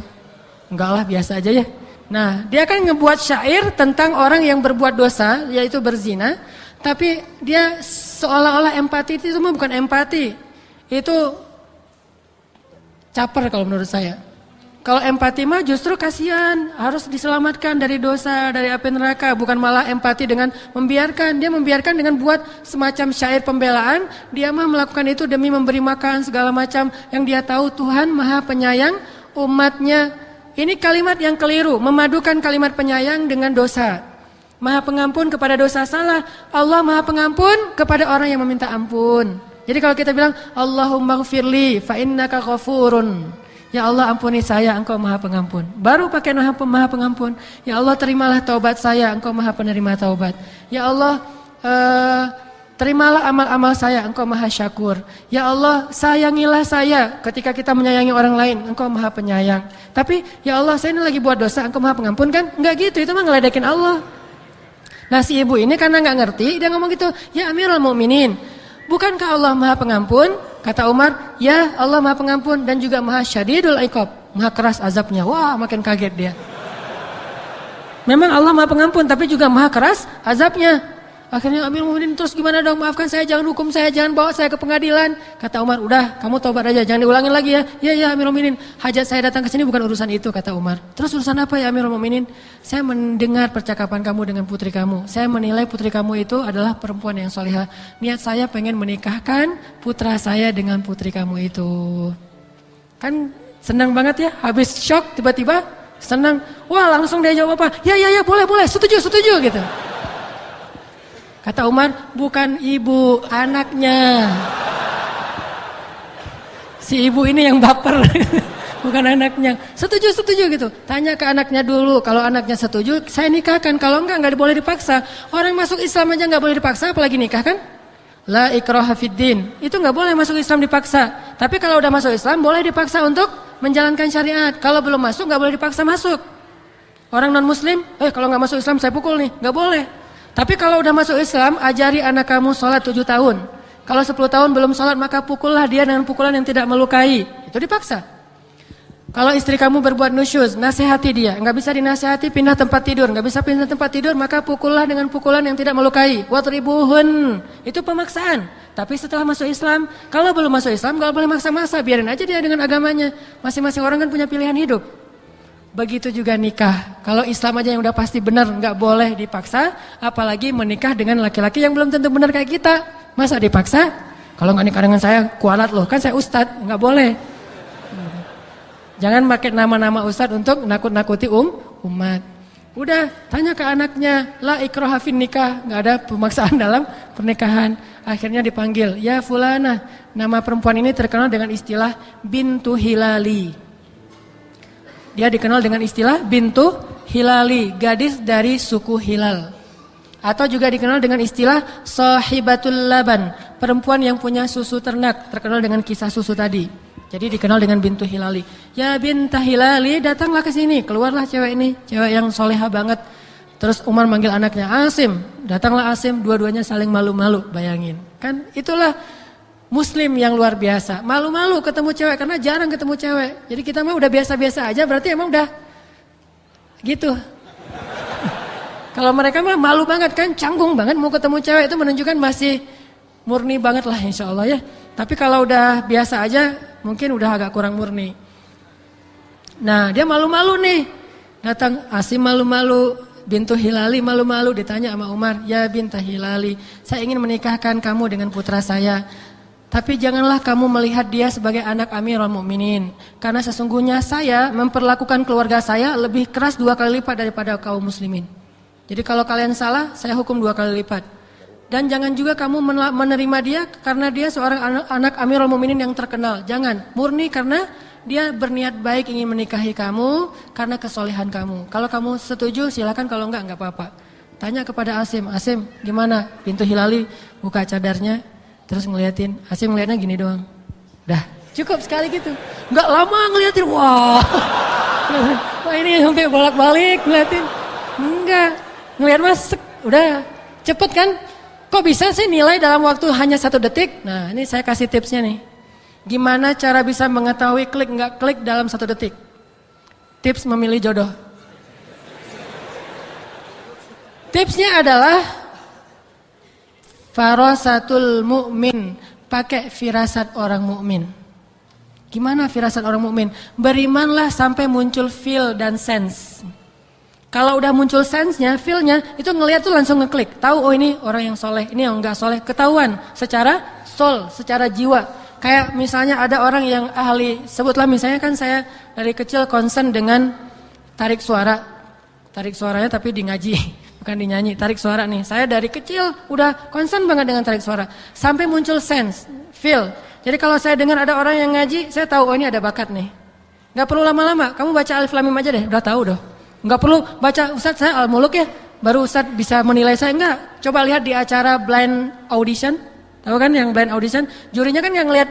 Speaker 1: Enggak lah, biasa aja ya. Nah dia kan ngebuat syair tentang orang yang berbuat dosa, yaitu berzina. Tapi dia seolah-olah empati itu mah bukan empati. Itu caper kalau menurut saya. Kalau empati mah justru kasihan, harus diselamatkan dari dosa, dari api neraka. Bukan malah empati dengan membiarkan. Dia membiarkan dengan buat semacam syair pembelaan. Dia mah melakukan itu demi memberi makan segala macam. Yang dia tahu Tuhan Maha Penyayang umatnya. Ini kalimat yang keliru, memadukan kalimat penyayang dengan dosa. Maha Pengampun kepada dosa salah. Allah Maha Pengampun kepada orang yang meminta ampun. Jadi kalau kita bilang Allahumma gfirli fa innaka ghafurun. Ya Allah ampuni saya, Engkau Maha Pengampun. Baru pakai Maha Pengampun. Ya Allah terimalah taubat saya, Engkau Maha Penerima taubat. Ya Allah terimalah amal-amal saya, Engkau Maha Syakur. Ya Allah sayangilah saya ketika kita menyayangi orang lain, Engkau Maha Penyayang. Tapi ya Allah saya ini lagi buat dosa, Engkau Maha Pengampun kan? Enggak gitu, itu mah ngeledekin Allah. Nah si ibu ini karena nggak ngerti, dia ngomong gitu, ya Amirul Mukminin, bukankah Allah Maha Pengampun? Kata Umar, ya Allah Maha Pengampun dan juga Maha Syadidul Iqab, Maha keras azabnya. Wah makin kaget dia. Memang Allah Maha Pengampun tapi juga Maha keras azabnya. Akhirnya Amirul Mukminin terus gimana dong, maafkan saya, jangan hukum saya, jangan bawa saya ke pengadilan. Kata Umar, udah kamu tobat aja, jangan diulangin lagi ya. Ya Amirul Mukminin, hajat saya datang ke sini bukan urusan itu, kata Umar. Terus urusan apa ya Amirul Mukminin? Saya mendengar percakapan kamu dengan putri kamu. Saya menilai putri kamu itu adalah perempuan yang solehah. Niat saya pengen menikahkan putra saya dengan putri kamu itu. Kan senang banget ya, habis shock tiba-tiba senang. Wah langsung dia jawab apa? Ya boleh, setuju gitu. Kata Umar, bukan ibu, anaknya. Si ibu ini yang baper, bukan anaknya. Setuju gitu. Tanya ke anaknya dulu, kalau anaknya setuju, saya nikahkan. Kalau enggak boleh dipaksa. Orang masuk Islam aja enggak boleh dipaksa, apalagi nikah kan? La ikraha fiddin. Itu enggak boleh masuk Islam dipaksa. Tapi kalau udah masuk Islam, boleh dipaksa untuk menjalankan syariat. Kalau belum masuk, enggak boleh dipaksa masuk. Orang non muslim, kalau enggak masuk Islam saya pukul nih, enggak boleh. Tapi kalau udah masuk Islam, ajari anak kamu sholat 7 tahun. Kalau 10 tahun belum sholat, maka pukullah dia dengan pukulan yang tidak melukai. Itu dipaksa. Kalau istri kamu berbuat nusyuz, nasihati dia. Enggak bisa dinasihati, pindah tempat tidur. Enggak bisa pindah tempat tidur, maka pukullah dengan pukulan yang tidak melukai. Wadribuhun. Itu pemaksaan. Tapi setelah masuk Islam, kalau belum masuk Islam, enggak boleh maksa-maksa. Biarin aja dia dengan agamanya. Masing-masing orang kan punya pilihan hidup. Begitu juga nikah. Kalau Islam aja yang udah pasti benar, nggak boleh dipaksa. Apalagi menikah dengan laki-laki yang belum tentu benar kayak kita. Masa dipaksa? Kalau nggak nikah dengan saya, kualat loh. Kan saya ustadz, nggak boleh. Jangan pakai nama-nama ustadz untuk nakut-nakuti umat. Udah, tanya ke anaknya. La ikraha fin nikah. Nggak ada pemaksaan dalam pernikahan. Akhirnya dipanggil. Ya fulana. Nama perempuan ini terkenal dengan istilah bintu hilali. Dia dikenal dengan istilah bintu hilali, gadis dari suku Hilal. Atau juga dikenal dengan istilah sahibatul laban, perempuan yang punya susu ternak, terkenal dengan kisah susu tadi. Jadi dikenal dengan bintu hilali. Ya binta hilali, datanglah ke sini. Keluarlah cewek ini, cewek yang soleha banget. Terus Umar manggil anaknya Asim, datanglah Asim, dua-duanya saling malu-malu, bayangin. Kan itulah Muslim yang luar biasa, malu-malu ketemu cewek karena jarang ketemu cewek. Jadi kita mah udah biasa-biasa aja, berarti emang udah gitu. Kalau mereka mah malu banget kan, canggung banget mau ketemu cewek, itu menunjukkan masih murni banget lah insya Allah ya. Tapi kalau udah biasa aja, mungkin udah agak kurang murni. Nah dia malu-malu nih, datang Asim malu-malu, bintu Hilali malu-malu, ditanya sama Umar, ya binta Hilali, saya ingin menikahkan kamu dengan putra saya. Tapi janganlah kamu melihat dia sebagai anak Amirul Mukminin, karena sesungguhnya saya memperlakukan keluarga saya lebih keras 2 kali lipat daripada kaum muslimin. Jadi kalau kalian salah, saya hukum 2 kali lipat. Dan jangan juga kamu menerima dia karena dia seorang anak Amirul Mukminin yang terkenal. Jangan, murni karena dia berniat baik ingin menikahi kamu karena kesolehan kamu. Kalau kamu setuju silakan, kalau enggak apa-apa. Tanya kepada Asim, Asim gimana? Pintu Hilali buka cadarnya, terus ngeliatin. Asim ngeliatnya gini doang. Dah, cukup sekali gitu. Enggak lama ngeliatin, wah ini sampai bolak-balik ngeliatin. Enggak, ngeliat mas, udah cepet kan? Kok bisa sih nilai dalam waktu hanya 1 detik? Nah ini saya kasih tipsnya nih. Gimana cara bisa mengetahui klik nggak klik dalam 1 detik? Tips memilih jodoh. Tipsnya adalah farasatul mu'min, pakai firasat orang mukmin. Gimana firasat orang mukmin? Berimanlah sampai muncul feel dan sense. Kalau udah muncul sense-nya, feel-nya, itu ngelihat tuh langsung ngeklik. Tahu, oh ini orang yang soleh, ini yang enggak soleh. Ketahuan secara soul, secara jiwa. Kayak misalnya ada orang yang ahli, sebutlah misalnya kan saya dari kecil concern dengan tarik suara. Tarik suaranya tapi di ngaji, bukan dinyanyi. Tarik suara nih, saya dari kecil udah concern banget dengan tarik suara. Sampai muncul sense, feel. Jadi kalau saya dengar ada orang yang ngaji, saya tahu, oh ini ada bakat nih. Gak perlu lama-lama, kamu baca Alif Lam Mim aja deh, udah tahu doh. Enggak perlu baca, Ustadz saya Al-Muluk ya, baru Ustadz bisa menilai saya. Enggak, coba lihat di acara blind audition. Tahu kan yang blind audition, jurinya kan yang lihat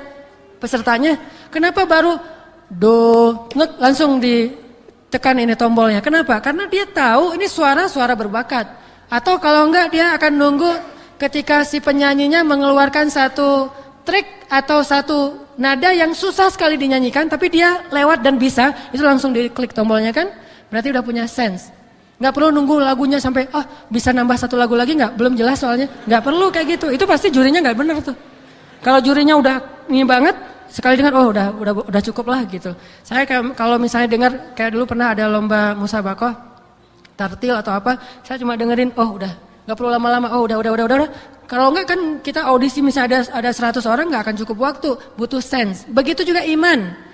Speaker 1: pesertanya. Kenapa baru do langsung ditekan ini tombolnya? Kenapa? Karena dia tahu ini suara berbakat. Atau kalau enggak dia akan nunggu ketika si penyanyinya mengeluarkan satu trik atau satu nada yang susah sekali dinyanyikan, tapi dia lewat dan bisa, itu langsung diklik tombolnya kan? Berarti udah punya sense. Gak perlu nunggu lagunya sampai, oh bisa nambah 1 lagu lagi gak? Belum jelas soalnya. Gak perlu kayak gitu. Itu pasti jurinya gak bener tuh. Kalau jurinya udah ini banget, sekali dengar, oh udah cukup lah gitu. Saya kalau misalnya dengar, kayak dulu pernah ada lomba musabakoh, tartil atau apa, saya cuma dengerin, oh udah. Gak perlu lama-lama, oh udah. Kalau enggak kan kita audisi misalnya ada 100 orang gak akan cukup waktu, butuh sense. Begitu juga iman.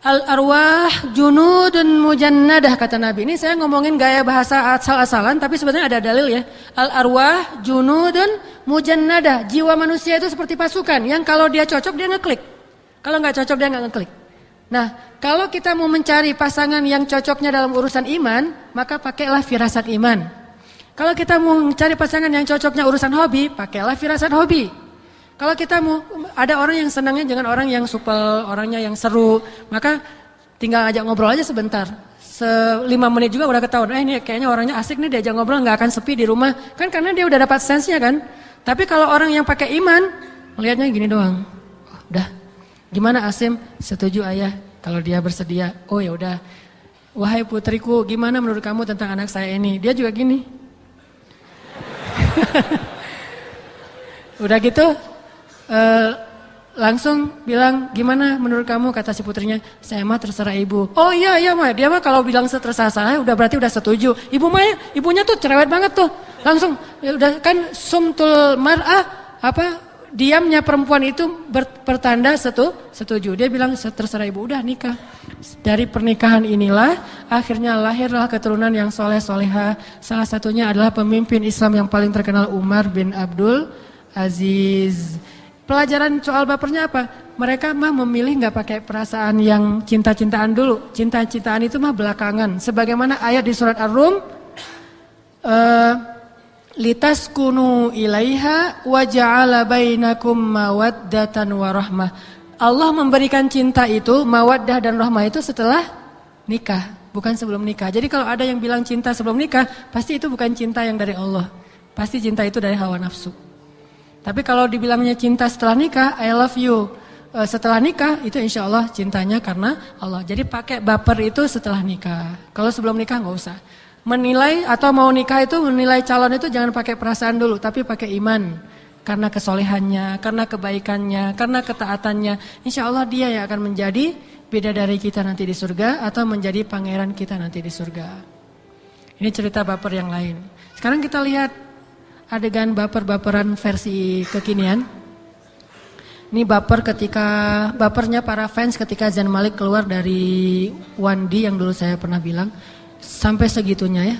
Speaker 1: Al-arwah junudun mujannadah kata Nabi. Ini saya ngomongin gaya bahasa asal-asalan tapi sebenarnya ada dalil ya. Al-arwah junudun mujannadah. Jiwa manusia itu seperti pasukan yang kalau dia cocok dia ngeklik. Kalau nggak cocok dia nggak ngeklik. Nah, kalau kita mau mencari pasangan yang cocoknya dalam urusan iman, maka pakailah firasat iman. Kalau kita mau mencari pasangan yang cocoknya urusan hobi, pakailah firasat hobi. Kalau kita mau, ada orang yang senangnya dengan orang yang supel, orangnya yang seru, maka tinggal ajak ngobrol aja sebentar. 5 menit juga udah ketahuan, ini kayaknya orangnya asik nih diajak ngobrol, gak akan sepi di rumah. Kan karena dia udah dapat sense-nya kan. Tapi kalau orang yang pakai iman, melihatnya gini doang. Oh, udah, gimana Asim? Setuju ayah kalau dia bersedia. Oh ya udah. Wahai putriku, gimana menurut kamu tentang anak saya ini? Dia juga gini. Udah gitu. Langsung bilang gimana menurut kamu, kata si putrinya, saya mah terserah ibu. Oh iya mah, dia mah kalau bilang terserah saya udah berarti udah setuju. Ibunya tuh cerewet banget tuh. Langsung ya udah kan sumtul mar'ah, diamnya perempuan itu bertanda setuju. Dia bilang terserah ibu, udah nikah. Dari pernikahan inilah akhirnya lahirlah keturunan yang soleh-soleha. Salah satunya adalah pemimpin Islam yang paling terkenal, Umar bin Abdul Aziz. Pelajaran soal bapernya apa? Mereka mah memilih nggak pakai perasaan yang cinta-cintaan dulu. Cinta-cintaan itu mah belakangan. Sebagaimana ayat di surat Ar-Rum, litaskunu ilaiha wa ja'ala bainakum mawaddatan wa rahmah. Allah memberikan cinta itu, mawaddah dan rahmah itu setelah nikah, bukan sebelum nikah. Jadi kalau ada yang bilang cinta sebelum nikah, pasti itu bukan cinta yang dari Allah. Pasti cinta itu dari hawa nafsu. Tapi kalau dibilangnya cinta setelah nikah, I love you, setelah nikah itu insya Allah cintanya karena Allah. Jadi pakai baper itu setelah nikah. Kalau sebelum nikah nggak usah. Menilai atau mau nikah itu menilai calon itu jangan pakai perasaan dulu, tapi pakai iman. Karena kesolehannya, karena kebaikannya, karena ketaatannya. Insya Allah dia yang akan menjadi bidadari kita nanti di surga atau menjadi pangeran kita nanti di surga. Ini cerita baper yang lain. Sekarang kita lihat adegan baper-baperan versi kekinian. Ini bapernya para fans ketika Zayn Malik keluar dari 1D yang dulu saya pernah bilang. Sampai segitunya ya.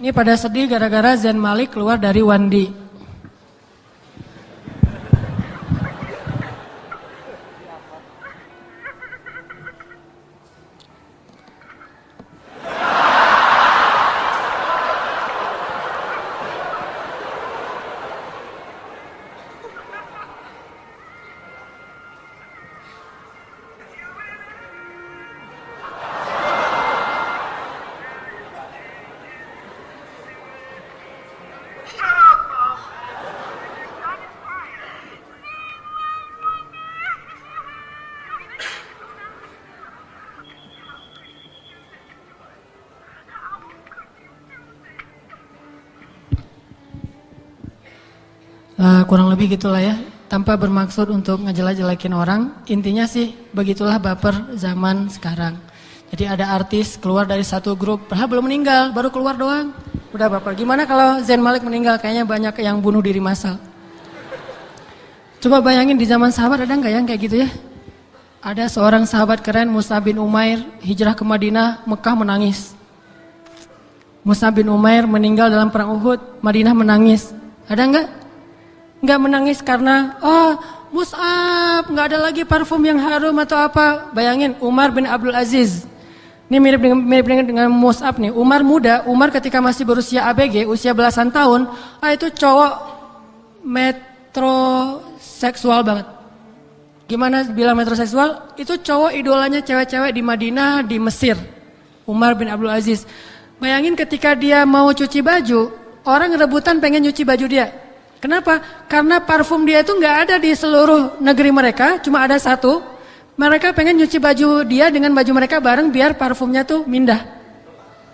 Speaker 1: Ini pada sedih gara-gara Zayn Malik keluar dari 1D. Kurang lebih gitulah ya, tanpa bermaksud untuk ngejelek-jelekin orang. Intinya sih begitulah baper zaman sekarang. Jadi ada artis keluar dari satu grup, padahal belum meninggal, baru keluar doang, udah baper. Gimana kalau Zayn Malik meninggal? Kayaknya banyak yang bunuh diri massal. Coba bayangin di zaman sahabat ada nggak yang kayak gitu ya? Ada seorang sahabat keren, Mus'ab bin Umair, hijrah ke Madinah, Mekah menangis. Mus'ab bin Umair meninggal dalam perang Uhud, Madinah menangis. Ada nggak? Nggak menangis karena Mus'ab nggak ada lagi parfum yang harum atau apa. Bayangin Umar bin Abdul Aziz, ini mirip dengan Mus'ab nih. Umar muda, Umar ketika masih berusia ABG, usia belasan tahun, itu cowok metroseksual banget. Gimana bilang metroseksual? Itu cowok idolanya cewek-cewek di Madinah, di Mesir. Umar bin Abdul Aziz. Bayangin ketika dia mau cuci baju, orang rebutan pengen nyuci baju dia. Kenapa? Karena parfum dia itu nggak ada di seluruh negeri mereka, cuma ada satu. Mereka pengen nyuci baju dia dengan baju mereka bareng biar parfumnya tuh mindah.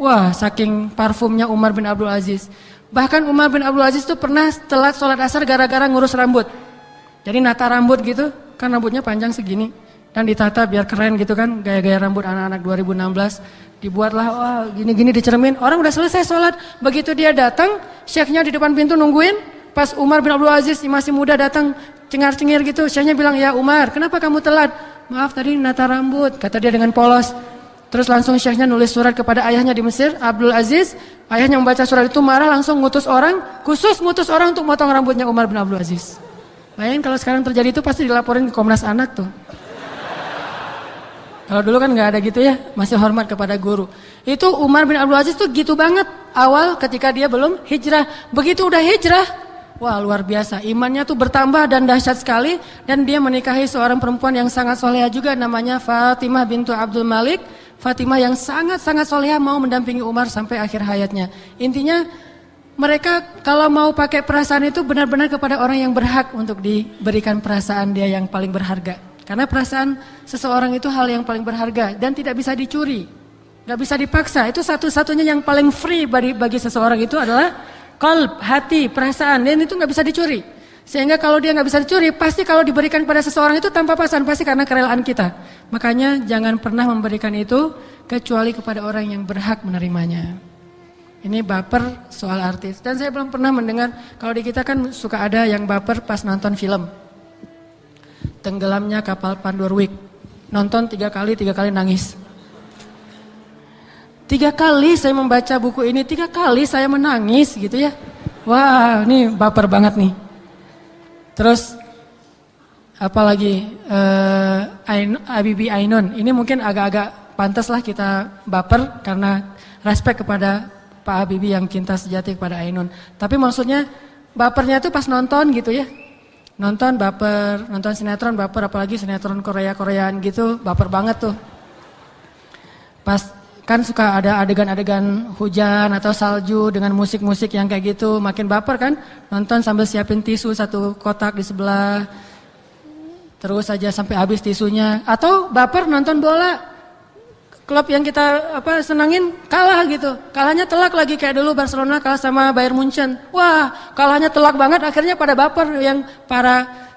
Speaker 1: Wah, saking parfumnya Umar bin Abdul Aziz. Bahkan Umar bin Abdul Aziz tuh pernah telat sholat asar gara-gara ngurus rambut. Jadi nata rambut gitu, kan rambutnya panjang segini. Dan ditata biar keren gitu kan, gaya-gaya rambut anak-anak 2016. Dibuatlah, wah gini-gini dicermin. Orang udah selesai sholat, begitu dia datang, syekhnya di depan pintu nungguin. Pas Umar bin Abdul Aziz masih muda datang cengar-cengir gitu, syekhnya bilang, "Ya Umar, kenapa kamu telat?" "Maaf tadi nata rambut," kata dia dengan polos. Terus langsung syekhnya nulis surat kepada ayahnya di Mesir, Abdul Aziz. Ayahnya membaca surat itu marah, langsung ngutus orang, khusus ngutus orang untuk motong rambutnya Umar bin Abdul Aziz. Bayangin kalau sekarang terjadi itu pasti dilaporin ke Komnas Anak tuh. Kalau dulu kan nggak ada gitu ya, masih hormat kepada guru. Itu Umar bin Abdul Aziz tuh gitu banget awal ketika dia belum hijrah. Begitu udah hijrah, wah luar biasa, imannya tuh bertambah dan dahsyat sekali. Dan dia menikahi seorang perempuan yang sangat soleha juga, namanya Fatimah bintu Abdul Malik. Fatimah yang sangat-sangat soleha, mau mendampingi Umar sampai akhir hayatnya. Intinya mereka kalau mau pakai perasaan itu benar-benar kepada orang yang berhak untuk diberikan perasaan dia yang paling berharga. Karena perasaan seseorang itu hal yang paling berharga dan tidak bisa dicuri, gak bisa dipaksa. Itu satu-satunya yang paling free bagi seseorang itu adalah qalb, hati, perasaan, dan itu gak bisa dicuri. Sehingga kalau dia gak bisa dicuri, pasti kalau diberikan pada seseorang itu tanpa paksaan, pasti karena kerelaan kita. Makanya jangan pernah memberikan itu kecuali kepada orang yang berhak menerimanya. Ini baper soal artis. Dan saya belum pernah mendengar, kalau di kita kan suka ada yang baper pas nonton film. Tenggelamnya kapal Pandorwik. Nonton 3 kali nangis. 3 kali saya membaca buku ini, 3 kali saya menangis gitu ya. Wah, ini baper banget nih. Terus apalagi Habibie Ainun. Ini mungkin agak-agak pantas lah kita baper karena respect kepada Pak Habibie yang cinta sejati kepada Ainun. Tapi maksudnya bapernya tuh pas nonton gitu ya. Nonton baper, nonton sinetron baper, apalagi sinetron Korea-Koreaan gitu, baper banget tuh. Pas kan suka ada adegan-adegan hujan atau salju dengan musik-musik yang kayak gitu, makin baper kan? Nonton sambil siapin tisu 1 kotak di sebelah, terus aja sampai habis tisunya. Atau baper nonton bola, klub yang kita senangin kalah gitu. Kalahnya telak lagi kayak dulu Barcelona kalah sama Bayern Munchen. Wah, kalahnya telak banget akhirnya pada baper yang para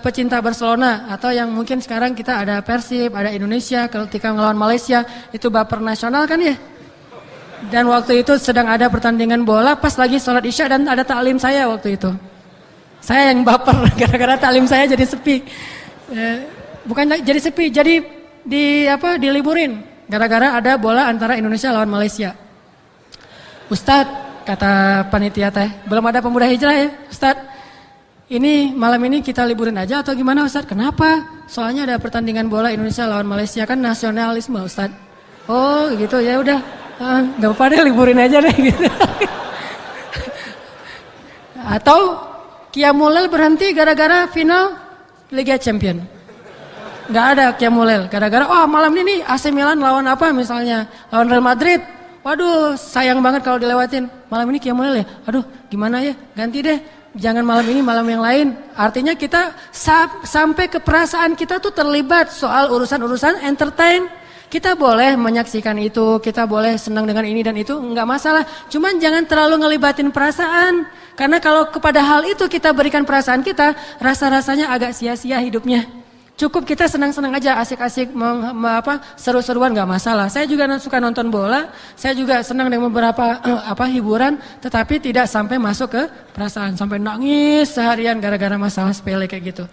Speaker 1: pecinta Barcelona atau yang mungkin sekarang kita ada Persib, ada Indonesia ketika ngelawan Malaysia itu baper nasional kan ya. Dan waktu itu sedang ada pertandingan bola pas lagi sholat Isya dan ada taklim saya waktu itu. Saya yang baper gara-gara taklim saya jadi sepi. Bukan jadi sepi, jadi diliburin. Gara-gara ada bola antara Indonesia lawan Malaysia. Ustadz, kata panitia teh, belum ada pemuda hijrah ya Ustadz. Ini malam ini kita liburin aja atau gimana Ustadz? Kenapa? Soalnya ada pertandingan bola Indonesia lawan Malaysia kan nasionalisme Ustadz. Oh gitu ya udah, gak apa-apa deh liburin aja deh gitu. Atau Qiyamul berhenti gara-gara final Liga Champion. Gak ada Qiyamul gara-gara malam ini nih AC Milan lawan apa misalnya lawan Real Madrid. Waduh sayang banget kalau dilewatin. Malam ini Qiyamul ya. Aduh gimana ya ganti deh. Jangan malam ini malam yang lain. Artinya kita sampai ke perasaan kita tuh terlibat soal urusan-urusan entertain. Kita boleh menyaksikan itu, kita boleh senang dengan ini dan itu, enggak masalah. Cuman jangan terlalu ngelibatin perasaan. Karena kalau kepada hal itu kita berikan perasaan kita, rasa-rasanya agak sia-sia hidupnya. Cukup kita senang-senang aja, asik-asik, seru-seruan enggak masalah. Saya juga suka nonton bola, saya juga senang dengan beberapa hiburan, tetapi tidak sampai masuk ke perasaan, sampai nangis seharian gara-gara masalah sepele kayak gitu.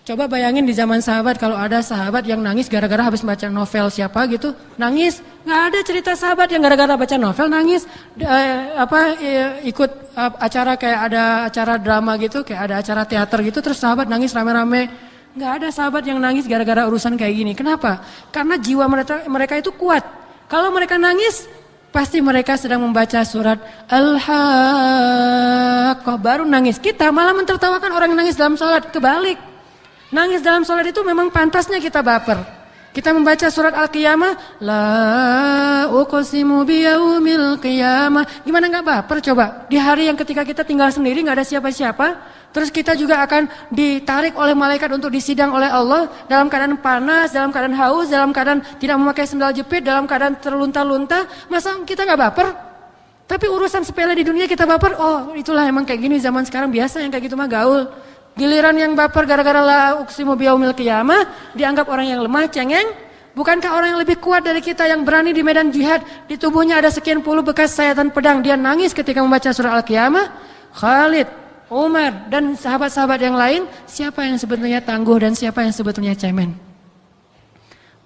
Speaker 1: Coba bayangin di zaman sahabat kalau ada sahabat yang nangis gara-gara habis baca novel siapa gitu, nangis. Nggak ada cerita sahabat yang gara-gara baca novel nangis. Ikut acara kayak ada acara drama gitu, kayak ada acara teater gitu, terus sahabat nangis rame-rame. Nggak ada sahabat yang nangis gara-gara urusan kayak gini. Kenapa? Karena jiwa mereka itu kuat. Kalau mereka nangis, pasti mereka sedang membaca surat Al-Haqqah baru nangis. Kita malah mentertawakan orang yang nangis dalam sholat, kebalik. Nangis dalam sholat itu memang pantasnya kita baper. Kita membaca surat Al-Qiyamah, La uqsimu biyaumil qiyamah. Gimana gak baper coba? Di hari yang ketika kita tinggal sendiri gak ada siapa-siapa. Terus kita juga akan ditarik oleh malaikat untuk disidang oleh Allah. Dalam keadaan panas, dalam keadaan haus, dalam keadaan tidak memakai sendal jepit, dalam keadaan terlunta-lunta. Masa kita gak baper? Tapi urusan sepele di dunia kita baper. Oh itulah emang kayak gini zaman sekarang biasa yang kayak gitu mah gaul. Giliran yang baper gara-gara la uqsimu biyaumil qiyamah dianggap orang yang lemah, cengeng. Bukankah orang yang lebih kuat dari kita yang berani di medan jihad, di tubuhnya ada sekian puluh bekas sayatan pedang, dia nangis ketika membaca surah Al-Qiyamah? Khalid, Umar dan sahabat-sahabat yang lain, siapa yang sebetulnya tangguh dan siapa yang sebetulnya cemen?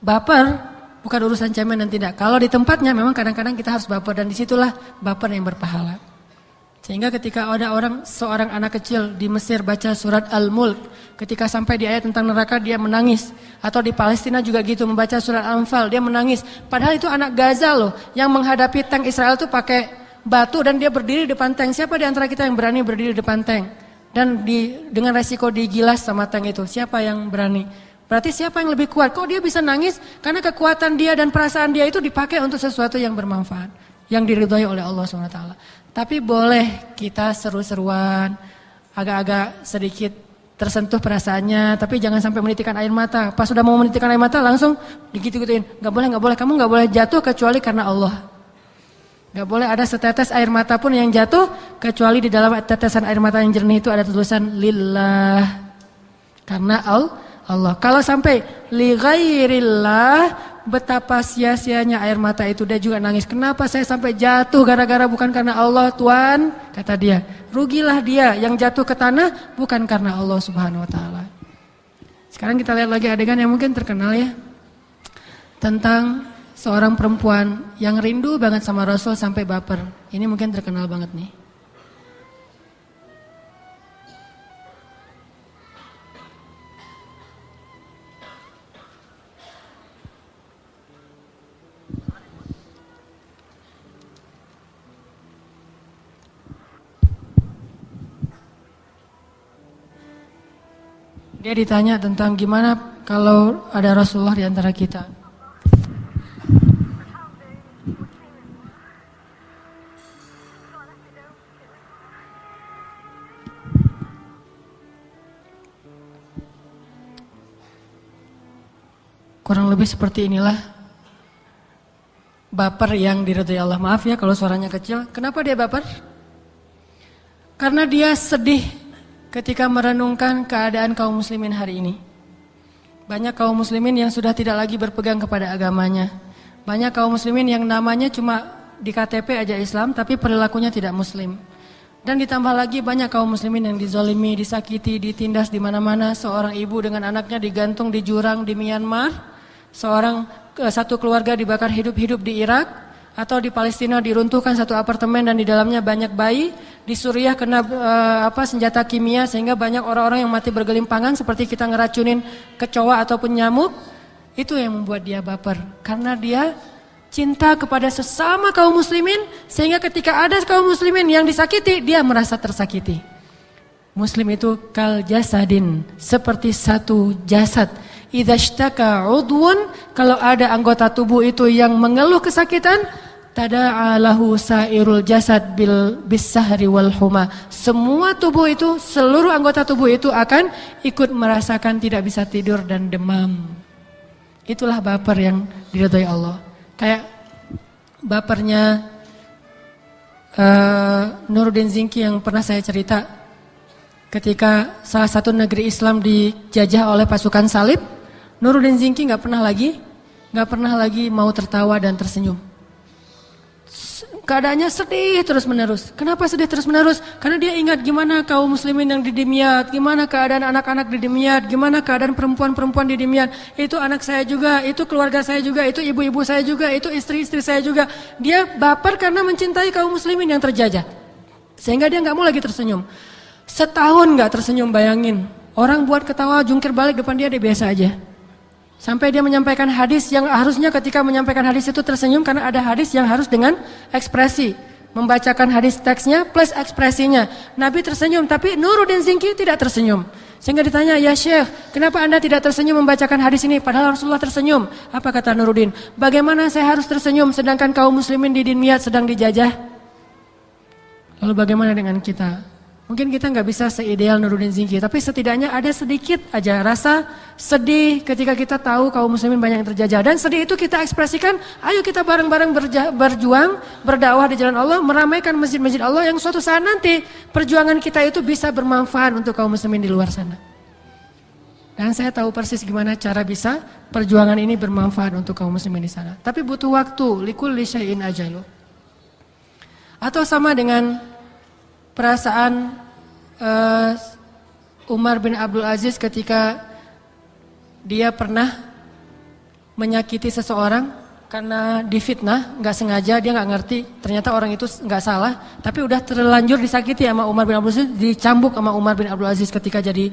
Speaker 1: Baper bukan urusan cemen dan tidak. Kalau di tempatnya memang kadang-kadang kita harus baper dan disitulah baper yang berpahala. Sehingga ketika ada seorang anak kecil di Mesir baca surat Al-Mulk, ketika sampai di ayat tentang neraka dia menangis. Atau di Palestina juga gitu membaca surat Al-Anfal, dia menangis. Padahal itu anak Gaza loh, yang menghadapi tank Israel tuh pakai batu dan dia berdiri di depan tank. Siapa di antara kita yang berani berdiri di depan tank? Dan dengan resiko digilas sama tank itu, siapa yang berani? Berarti siapa yang lebih kuat? Kok dia bisa nangis? Karena kekuatan dia dan perasaan dia itu dipakai untuk sesuatu yang bermanfaat, yang diridhoi oleh Allah SWT. Tapi boleh kita seru-seruan, agak-agak sedikit tersentuh perasaannya, tapi jangan sampai menitikkan air mata. Pas sudah mau menitikkan air mata langsung digitu-gituin. Gak boleh, kamu gak boleh jatuh kecuali karena Allah. Gak boleh ada setetes air mata pun yang jatuh, kecuali di dalam tetesan air mata yang jernih itu ada tulisan lillah. Karena Allah. Kalau sampai li ghairillah, betapa sia-sianya air mata itu. Dia juga nangis. Kenapa saya sampai jatuh gara-gara bukan karena Allah Tuhan? Kata dia. Rugilah dia yang jatuh ke tanah bukan karena Allah Subhanahu Wa Taala. Sekarang kita lihat lagi adegan yang mungkin terkenal ya. Tentang seorang perempuan yang rindu banget sama Rasul sampai baper. Ini mungkin terkenal banget nih. Dia ditanya tentang gimana kalau ada Rasulullah di antara kita. Kurang lebih seperti inilah baper yang diridhai Allah. Maaf ya kalau suaranya kecil. Kenapa dia baper? Karena dia sedih ketika merenungkan keadaan kaum muslimin hari ini. Banyak kaum muslimin yang sudah tidak lagi berpegang kepada agamanya. Banyak kaum muslimin yang namanya cuma di KTP aja Islam tapi perilakunya tidak muslim. Dan ditambah lagi banyak kaum muslimin yang dizolimi, disakiti, ditindas di mana-mana. Seorang ibu dengan anaknya digantung di jurang di Myanmar. Satu keluarga dibakar hidup-hidup di Irak, atau di Palestina diruntuhkan satu apartemen dan di dalamnya banyak bayi. Di Suriah kena senjata kimia sehingga banyak orang-orang yang mati bergelimpangan seperti kita ngeracunin kecoa ataupun nyamuk. Itu yang membuat dia baper karena dia cinta kepada sesama kaum muslimin sehingga ketika ada kaum muslimin yang disakiti dia merasa tersakiti. Muslim itu kal jasadin, seperti satu jasad. Idza ishtaka udwun, kalau ada anggota tubuh itu yang mengeluh kesakitan, tada'a lahu sairul jasad bis-sahri wal huma. Semua tubuh itu, seluruh anggota tubuh itu akan ikut merasakan tidak bisa tidur dan demam. Itulah baper yang diridhai Allah. Kayak bapernya Nuruddin Zinki yang pernah saya cerita. Ketika salah satu negeri Islam dijajah oleh pasukan salib, Nuruddin Zinki nggak pernah lagi mau tertawa dan tersenyum. Keadaannya sedih terus menerus. Kenapa sedih terus menerus? Karena dia ingat gimana kaum muslimin yang di Dimyat, gimana keadaan anak-anak di Dimyat, gimana keadaan perempuan-perempuan di Dimyat. Itu anak saya juga, itu keluarga saya juga, itu ibu-ibu saya juga, itu istri-istri saya juga. Dia baper karena mencintai kaum muslimin yang terjajah. Sehingga dia nggak mau lagi tersenyum. Setahun nggak tersenyum, bayangin. Orang buat ketawa jungkir balik depan dia biasa aja. Sampai dia menyampaikan hadis yang harusnya ketika menyampaikan hadis itu tersenyum karena ada hadis yang harus dengan ekspresi. Membacakan hadis teksnya plus ekspresinya. Nabi tersenyum tapi Nuruddin Zinki tidak tersenyum. Sehingga ditanya, ya Syekh, kenapa anda tidak tersenyum membacakan hadis ini? Padahal Rasulullah tersenyum. Apa kata Nuruddin? Bagaimana saya harus tersenyum sedangkan kaum muslimin di Dimyat sedang dijajah? Lalu bagaimana dengan kita? Mungkin kita nggak bisa seideal Nuruddin Zinki, tapi setidaknya ada sedikit aja rasa sedih ketika kita tahu kaum muslimin banyak yang terjajah. Dan sedih itu kita ekspresikan, ayo kita bareng-bareng berjuang, berdakwah di jalan Allah, meramaikan masjid-masjid Allah yang suatu saat nanti perjuangan kita itu bisa bermanfaat untuk kaum muslimin di luar sana. Dan saya tahu persis gimana cara bisa perjuangan ini bermanfaat untuk kaum muslimin di sana. Tapi butuh waktu, likulli syai'in ajalu. Atau sama dengan perasaan Umar bin Abdul Aziz ketika dia pernah menyakiti seseorang karena difitnah, nggak sengaja, dia nggak ngerti, ternyata orang itu nggak salah, tapi udah terlanjur disakiti sama Umar bin Abdul Aziz, dicambuk sama Umar bin Abdul Aziz ketika jadi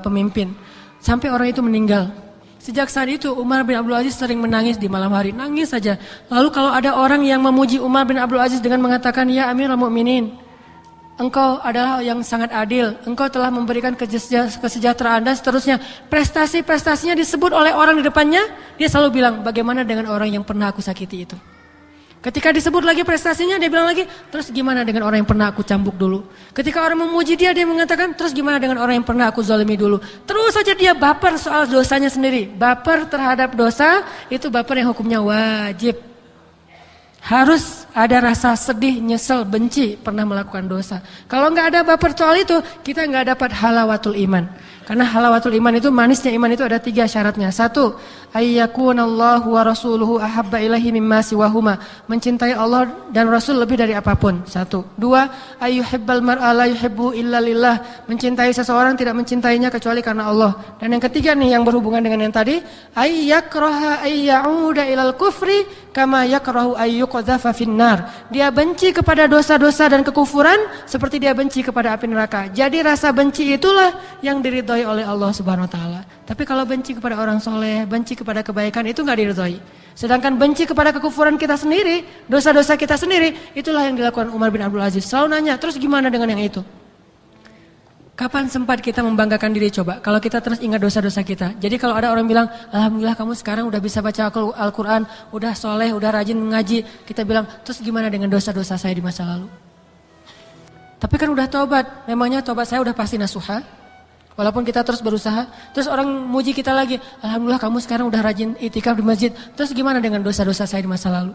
Speaker 1: pemimpin, sampai orang itu meninggal. Sejak saat itu Umar bin Abdul Aziz sering menangis di malam hari, nangis saja. Lalu kalau ada orang yang memuji Umar bin Abdul Aziz dengan mengatakan, ya Amirul Mukminin, engkau adalah yang sangat adil, engkau telah memberikan kesejahteraan dan seterusnya. Prestasi-prestasinya disebut oleh orang di depannya, dia selalu bilang, bagaimana dengan orang yang pernah aku sakiti itu? Ketika disebut lagi prestasinya, dia bilang lagi, terus gimana dengan orang yang pernah aku cambuk dulu? Ketika orang memuji dia mengatakan, terus gimana dengan orang yang pernah aku zalimi dulu? Terus saja dia baper soal dosanya sendiri. Baper terhadap dosa, itu baper yang hukumnya wajib. Harus ada rasa sedih, nyesel, benci pernah melakukan dosa. Kalau nggak ada baper soal itu, kita nggak dapat halawatul iman. Karena halawatul iman itu, manisnya iman itu ada 3 syaratnya. 1, ayyakunallahu wa rasuluhu ahabba ilahi mimma siwahuma. Mencintai Allah dan Rasul lebih dari apapun. 1. 2, ayyuhibbal mar'a la yuhibbu illa lillah. Mencintai seseorang tidak mencintainya kecuali karena Allah. Dan yang ketiga nih yang berhubungan dengan yang tadi, ayyakraha ayyauda ilal kufri kama yakrahu ayyuqdhafa finnar. Dia benci kepada dosa-dosa dan kekufuran seperti dia benci kepada api neraka. Jadi rasa benci itulah yang diridhoi oleh Allah Subhanahu wa taala. Tapi kalau benci kepada orang soleh, benci kepada kebaikan itu enggak diridhoi. Sedangkan benci kepada kekufuran kita sendiri, dosa-dosa kita sendiri, itulah yang dilakukan Umar bin Abdul Aziz. Selalu nanya, terus gimana dengan yang itu? Kapan sempat kita membanggakan diri coba? Kalau kita terus ingat dosa-dosa kita. Jadi kalau ada orang bilang, alhamdulillah kamu sekarang udah bisa baca Al-Quran, udah soleh, udah rajin mengaji. Kita bilang, terus gimana dengan dosa-dosa saya di masa lalu? Tapi kan udah tobat, memangnya tobat saya udah pasti nasuha? Walaupun kita terus berusaha, terus orang muji kita lagi, alhamdulillah kamu sekarang udah rajin itikaf di masjid. Terus gimana dengan dosa-dosa saya di masa lalu?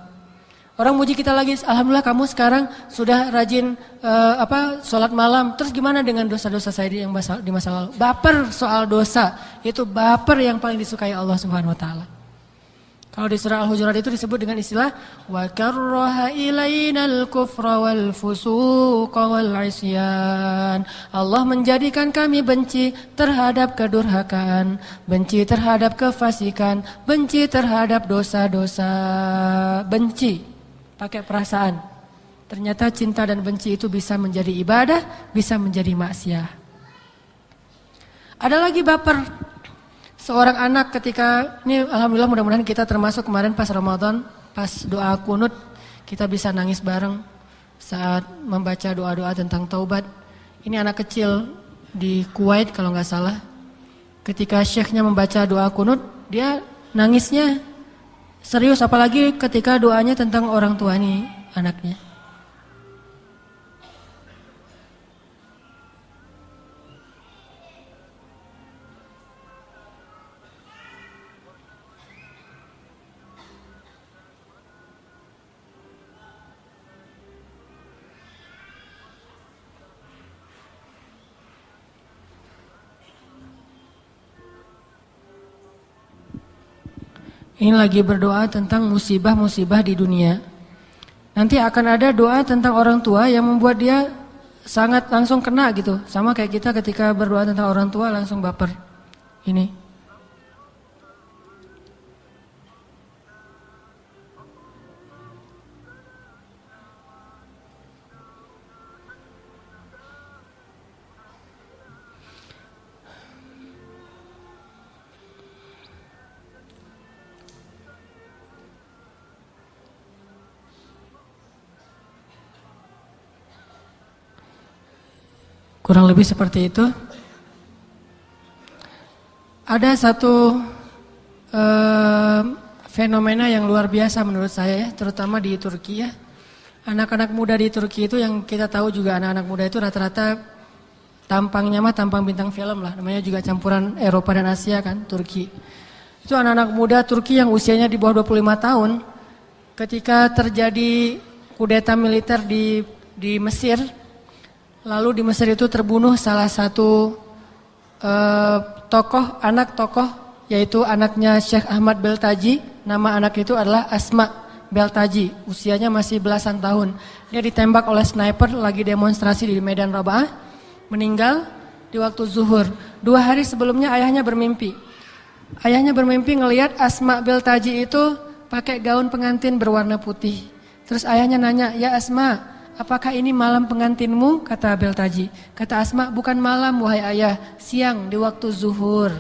Speaker 1: Orang muji kita lagi, alhamdulillah kamu sekarang sudah rajin sholat malam. Terus gimana dengan dosa-dosa saya di masa lalu? Baper soal dosa, itu baper yang paling disukai Allah Subhanahu wa taala. Kalau di surah Al-Hujurat itu disebut dengan istilah wa karraha ilainal kufra wal fusuqa wal isyan. Allah menjadikan kami benci terhadap kedurhakaan, benci terhadap kefasikan, benci terhadap dosa-dosa. Benci pakai perasaan. Ternyata cinta dan benci itu bisa menjadi ibadah, bisa menjadi maksiat. Ada lagi baper. Seorang anak ketika, ini alhamdulillah mudah-mudahan kita termasuk kemarin pas Ramadan, pas doa kunut, kita bisa nangis bareng saat membaca doa-doa tentang taubat. Ini anak kecil di Kuwait kalau nggak salah. Ketika syekhnya membaca doa kunut, dia nangisnya serius, apalagi ketika doanya tentang orang tua nih anaknya. Ini lagi berdoa tentang musibah-musibah di dunia. Nanti akan ada doa tentang orang tua yang membuat dia sangat langsung kena gitu. Sama kayak kita ketika berdoa tentang orang tua langsung baper. Ini. Kurang lebih seperti itu. Ada satu fenomena yang luar biasa menurut saya ya, terutama di Turki ya. Anak-anak muda di Turki itu yang kita tahu juga anak-anak muda itu rata-rata tampangnya mah tampang bintang film lah. Namanya juga campuran Eropa dan Asia kan, Turki. Itu anak-anak muda Turki yang usianya di bawah 25 tahun. Ketika terjadi kudeta militer di Mesir, lalu di Mesir itu terbunuh salah satu anak tokoh, yaitu anaknya Syekh Ahmad Beltaji. Nama anak itu adalah Asma Beltaji, usianya masih belasan tahun. Dia ditembak oleh sniper lagi demonstrasi di Medan Raba'ah, meninggal di waktu zuhur. 2 hari sebelumnya ayahnya bermimpi. Ayahnya bermimpi ngelihat Asma Beltaji itu pakai gaun pengantin berwarna putih. Terus ayahnya nanya, "Ya Asma, apakah ini malam pengantinmu?" Kata Beltaji. Kata Asma, "Bukan malam wahai ayah, siang di waktu zuhur."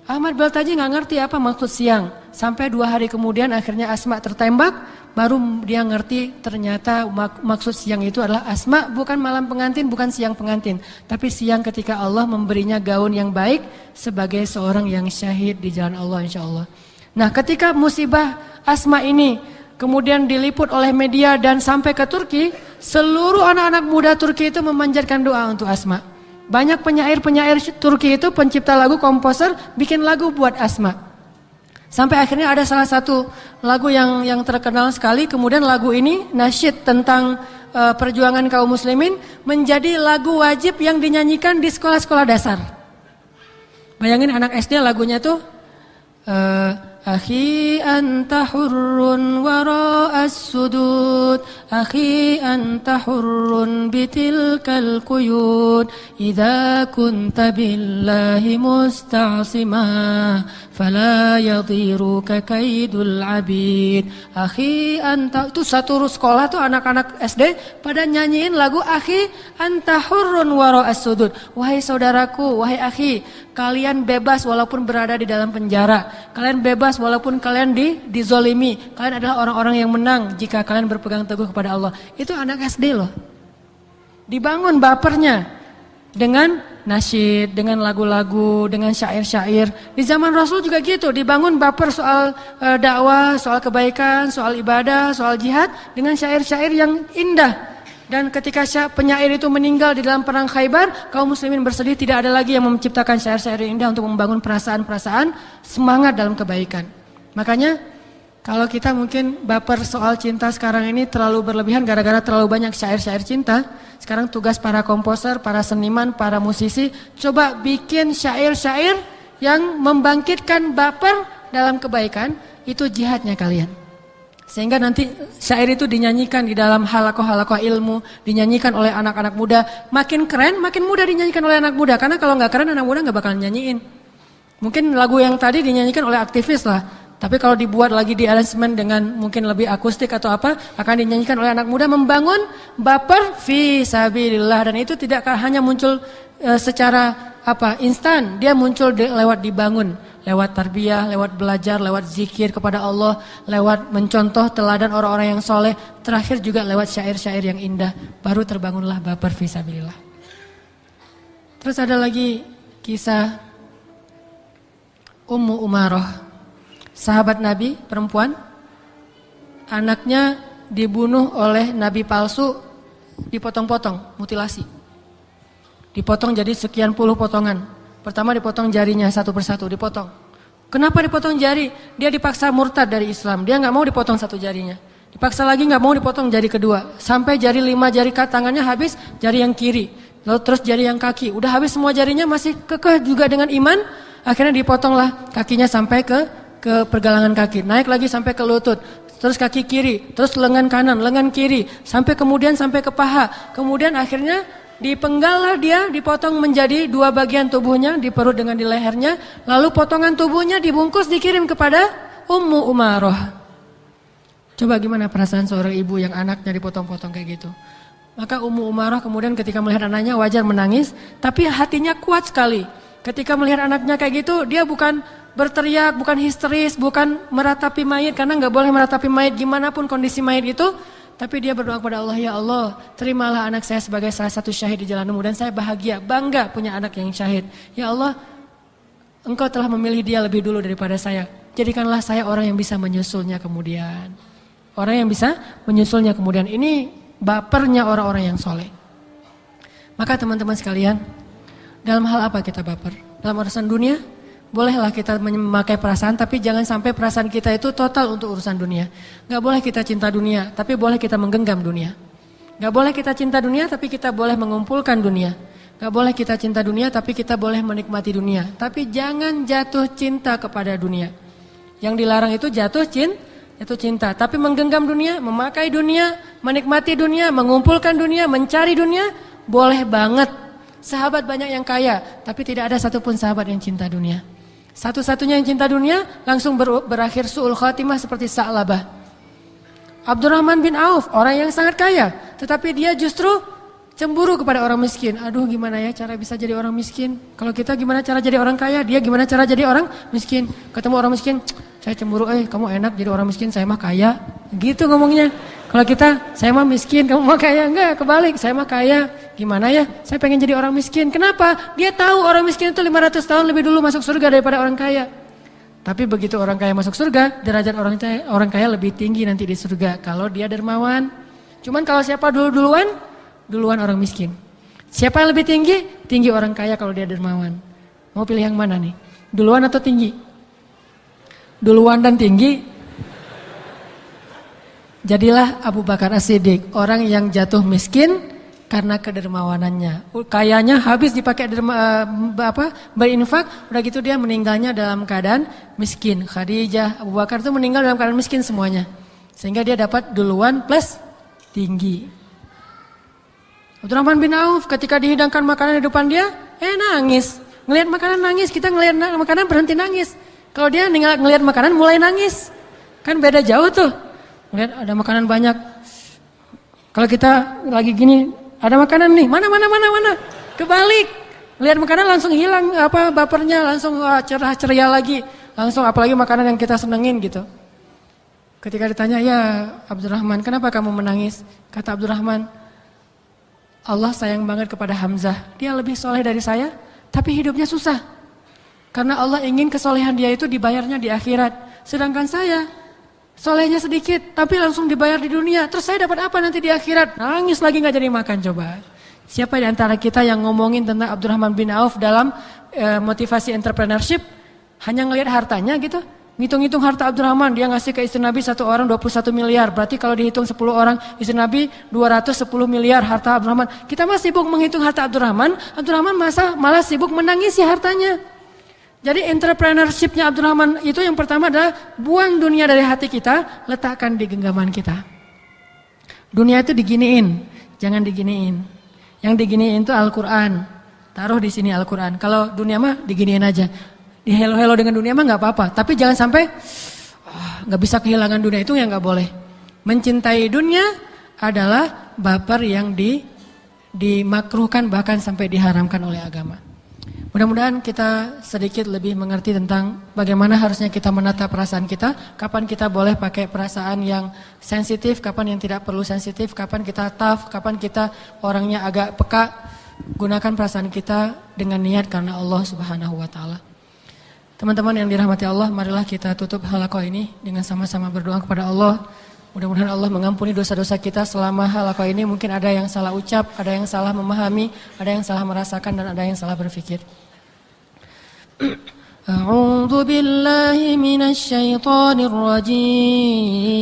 Speaker 1: Ahmad Beltaji nggak ngerti apa maksud siang. Sampai 2 hari kemudian akhirnya Asma tertembak, baru dia ngerti ternyata maksud siang itu adalah Asma bukan malam pengantin, bukan siang pengantin, tapi siang ketika Allah memberinya gaun yang baik sebagai seorang yang syahid di jalan Allah insyaallah. Nah, ketika musibah Asma ini kemudian diliput oleh media dan sampai ke Turki, seluruh anak-anak muda Turki itu memanjatkan doa untuk Asma. Banyak penyair-penyair Turki itu, pencipta lagu, komposer, bikin lagu buat Asma. Sampai akhirnya ada salah satu lagu yang terkenal sekali, kemudian lagu ini nasyid tentang perjuangan kaum muslimin menjadi lagu wajib yang dinyanyikan di sekolah-sekolah dasar. Bayangin anak SD lagunya tuh Akhi anta hurrun wara'as sudud, Akhi anta hurrun bitilkal quyud, Idza kunta billahi musta'sima, Fala yadhiruka kaidul abid. Akhi anta, itu satu sekolah tuh anak-anak SD pada nyanyiin lagu Akhi anta hurrun wara'as sudud. Wahai saudaraku, wahai akhi, kalian bebas walaupun berada di dalam penjara. Kalian bebas walaupun kalian dizolimi. Kalian adalah orang-orang yang menang jika kalian berpegang teguh kepada Allah. Itu anak SD loh. Dibangun bapernya dengan nasyid, dengan lagu-lagu, dengan syair-syair. Di zaman Rasul juga gitu, dibangun baper soal dakwah, soal kebaikan, soal ibadah, soal jihad dengan syair-syair yang indah. Dan ketika penyair itu meninggal di dalam perang Khaybar, kaum muslimin bersedih, tidak ada lagi yang menciptakan syair-syair indah untuk membangun perasaan-perasaan semangat dalam kebaikan. Makanya Kalau kita mungkin baper soal cinta sekarang ini terlalu berlebihan gara-gara terlalu banyak syair-syair cinta. Sekarang tugas para komposer, para seniman, para musisi, coba bikin syair-syair yang membangkitkan baper dalam kebaikan. Itu jihadnya kalian. Sehingga nanti syair itu dinyanyikan di dalam halakoh-halakoh ilmu, dinyanyikan oleh anak-anak muda. Makin keren, makin mudah dinyanyikan oleh anak muda. Karena kalau nggak keren, anak muda nggak bakalan nyanyiin. Mungkin lagu yang tadi dinyanyikan oleh aktivis lah. Tapi kalau dibuat lagi di arrangement dengan mungkin lebih akustik atau apa, akan dinyanyikan oleh anak muda, membangun baper fi sabilillah. Dan itu tidak hanya muncul secara instan, dia muncul lewat dibangun, lewat tarbiyah, lewat belajar, lewat zikir kepada Allah, lewat mencontoh teladan orang-orang yang soleh, terakhir juga lewat syair-syair yang indah, baru terbangunlah baper fi sabilillah. Terus ada lagi kisah Ummu Umaroh, sahabat Nabi perempuan, anaknya dibunuh oleh Nabi palsu, dipotong-potong, mutilasi. Dipotong jadi sekian puluh potongan. Pertama dipotong jarinya satu persatu, dipotong. Kenapa dipotong jari? Dia dipaksa murtad dari Islam, dia gak mau dipotong satu jarinya. Dipaksa lagi gak mau dipotong jari kedua. Sampai jari 5 jari tangannya habis, jari yang kiri. Lalu terus jari yang kaki. Udah habis semua jarinya, masih kekeh juga dengan iman. Akhirnya dipotonglah kakinya sampai ke pergelangan kaki, naik lagi sampai ke lutut, terus kaki kiri, terus lengan kanan, lengan kiri, sampai kemudian sampai ke paha. Kemudian akhirnya dipenggallah dia, dipotong menjadi 2 bagian tubuhnya, di perut dengan di lehernya, lalu potongan tubuhnya dibungkus dikirim kepada Ummu Umaroh. Coba gimana perasaan seorang ibu yang anaknya dipotong-potong kayak gitu. Maka Ummu Umaroh kemudian ketika melihat anaknya wajar menangis, tapi hatinya kuat sekali. Ketika melihat anaknya kayak gitu, dia bukan berteriak, bukan histeris, bukan meratapi mayit, karena nggak boleh meratapi mayit gimana pun kondisi mayit itu. Tapi dia berdoa kepada Allah, ya Allah, terimalah anak saya sebagai salah satu syahid di jalan-Mu, dan saya bahagia, bangga punya anak yang syahid. Ya Allah, Engkau telah memilih dia lebih dulu daripada saya. Jadikanlah saya orang yang bisa menyusulnya kemudian. Orang yang bisa menyusulnya kemudian. Ini bapernya orang-orang yang soleh. Maka teman-teman sekalian, dalam hal apa kita baper? Dalam urusan dunia? Bolehlah kita memakai perasaan, tapi jangan sampai perasaan kita itu total untuk urusan dunia. Gak boleh kita cinta dunia, tapi boleh kita menggenggam dunia. Gak boleh kita cinta dunia, tapi kita boleh mengumpulkan dunia. Gak boleh kita cinta dunia, tapi kita boleh menikmati dunia. Tapi jangan jatuh cinta kepada dunia. Yang dilarang itu jatuh cinta. Tapi menggenggam dunia, memakai dunia, menikmati dunia, mengumpulkan dunia, mencari dunia, boleh banget. Sahabat banyak yang kaya, tapi tidak ada satupun sahabat yang cinta dunia. Satu-satunya yang cinta dunia langsung berakhir su'ul khatimah seperti Sa'labah. Abdurrahman bin Auf, orang yang sangat kaya, tetapi dia justru cemburu kepada orang miskin. Aduh, gimana ya cara bisa jadi orang miskin? Kalau kita gimana cara jadi orang kaya? Dia gimana cara jadi orang miskin? Ketemu orang miskin, saya cemburu, kamu enak jadi orang miskin, saya mah kaya. Gitu ngomongnya. Kalau kita, saya mah miskin, kamu mah kaya. Enggak, kebalik, saya mah kaya. Gimana ya? Saya pengen jadi orang miskin. Kenapa? Dia tahu orang miskin itu 500 tahun lebih dulu masuk surga daripada orang kaya. Tapi begitu orang kaya masuk surga, derajat orang kaya lebih tinggi nanti di surga kalau dia dermawan. Cuman kalau siapa duluan orang miskin. Siapa yang lebih tinggi? Tinggi orang kaya kalau dia dermawan. Mau pilih yang mana nih? Duluan atau tinggi? Duluan dan tinggi. Jadilah Abu Bakar As-Siddiq, orang yang jatuh miskin karena kedermawanannya. Kayanya habis dipakai berinfak, udah gitu dia meninggalnya dalam keadaan miskin. Khadijah, Abu Bakar itu meninggal dalam keadaan miskin semuanya. Sehingga dia dapat duluan plus tinggi. Abdurrahman bin Auf ketika dihidangkan makanan di depan dia, nangis. Ngelihat makanan nangis, kita ngelihat makanan berhenti nangis. Kalau dia ngelihat makanan mulai nangis. Kan beda jauh tuh. Ngelihat ada makanan banyak. Kalau kita lagi gini, ada makanan nih, mana. Kebalik. Lihat makanan langsung hilang bapernya, langsung cerah ceria lagi. Langsung apalagi makanan yang kita senengin gitu. Ketika ditanya, "Ya Abdurrahman, kenapa kamu menangis?" Kata Abdurrahman, "Allah sayang banget kepada Hamzah. Dia lebih soleh dari saya, tapi hidupnya susah. Karena Allah ingin kesolehan dia itu dibayarnya di akhirat. Sedangkan saya solehnya sedikit, tapi langsung dibayar di dunia. Terus saya dapat apa nanti di akhirat?" Nangis lagi gak jadi makan coba. Siapa di antara kita yang ngomongin tentang Abdurrahman bin Auf dalam motivasi entrepreneurship hanya ngelihat hartanya gitu? Ngitung-ngitung harta Abdurrahman, dia ngasih ke istri Nabi satu orang 21 miliar. Berarti kalau dihitung 10 orang istri Nabi 210 miliar harta Abdurrahman. Kita masih sibuk menghitung harta Abdurrahman. Abdurrahman malah sibuk menangisi hartanya. Jadi entrepreneurship-nya Abdurrahman itu yang pertama adalah buang dunia dari hati kita, letakkan di genggaman kita. Dunia itu diginiin, jangan diginiin. Yang diginiin itu Al-Quran. Taruh di sini Al-Quran. Kalau dunia mah diginiin aja. Di hello-hello dengan dunia mah nggak apa-apa. Tapi jangan sampai nggak bisa kehilangan dunia, itu yang nggak boleh. Mencintai dunia adalah baper yang dimakruhkan bahkan sampai diharamkan oleh agama. Mudah-mudahan kita sedikit lebih mengerti tentang bagaimana harusnya kita menata perasaan kita. Kapan kita boleh pakai perasaan yang sensitif, kapan yang tidak perlu sensitif, kapan kita tough, kapan kita orangnya agak peka. Gunakan perasaan kita dengan niat karena Allah Subhanahu wa taala. Teman-teman yang dirahmati Allah, marilah kita tutup halaqah ini dengan sama-sama berdoa kepada Allah. Mudah-mudahan Allah mengampuni dosa-dosa kita selama halaqah ini. Mungkin ada yang salah ucap, ada yang salah memahami, ada yang salah merasakan, dan ada yang salah berpikir. A'udzu billahi minasy syaithanir rajim.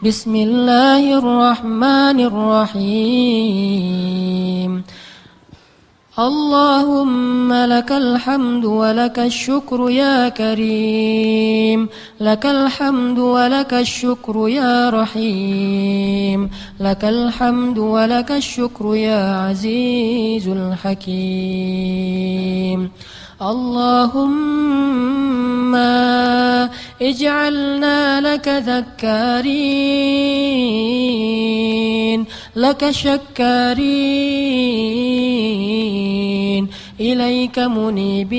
Speaker 1: Bismillahirrahmanirrahim. Allahumma lakal hamdu wa lakal syukru ya karim. Lakal hamdu wa lakal syukru ya rahim. Lakal hamdu wa lakal syukru ya azizul hakim. Allahumma ij'alna laka dhakkarin, laka syakkarin, ilaika munibin,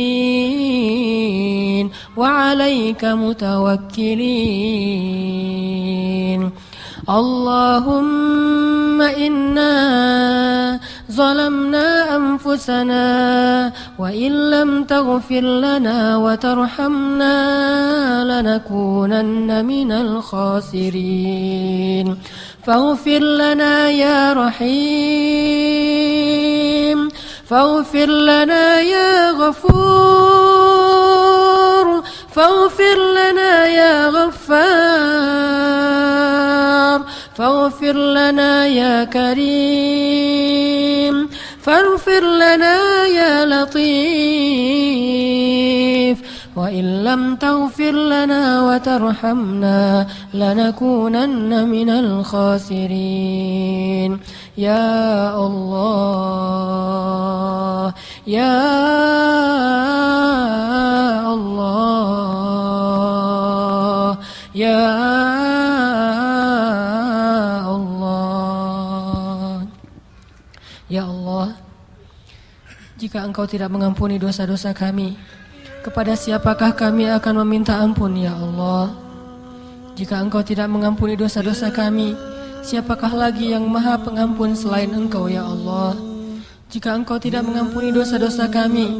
Speaker 1: wa alaika mutawakkilin. Allahumma inna ظلمنا أنفسنا وإن لم تغفر لنا وترحمنا لنكونن من الخاسرين فاغفر لنا يا رحيم فاغفر لنا يا غفور فاغفر لنا يا غفار فاغفر لنا يا كريم فاغفر لنا يا لطيف وإن لم تغفر لنا وترحمنا لنكونن من الخاسرين يا الله يا الله يا Ya Allah, jika Engkau tidak mengampuni dosa-dosa kami, kepada siapakah kami akan meminta ampun ya Allah? Jika Engkau tidak mengampuni dosa-dosa kami, siapakah lagi yang maha pengampun selain Engkau ya Allah? Jika Engkau tidak mengampuni dosa-dosa kami,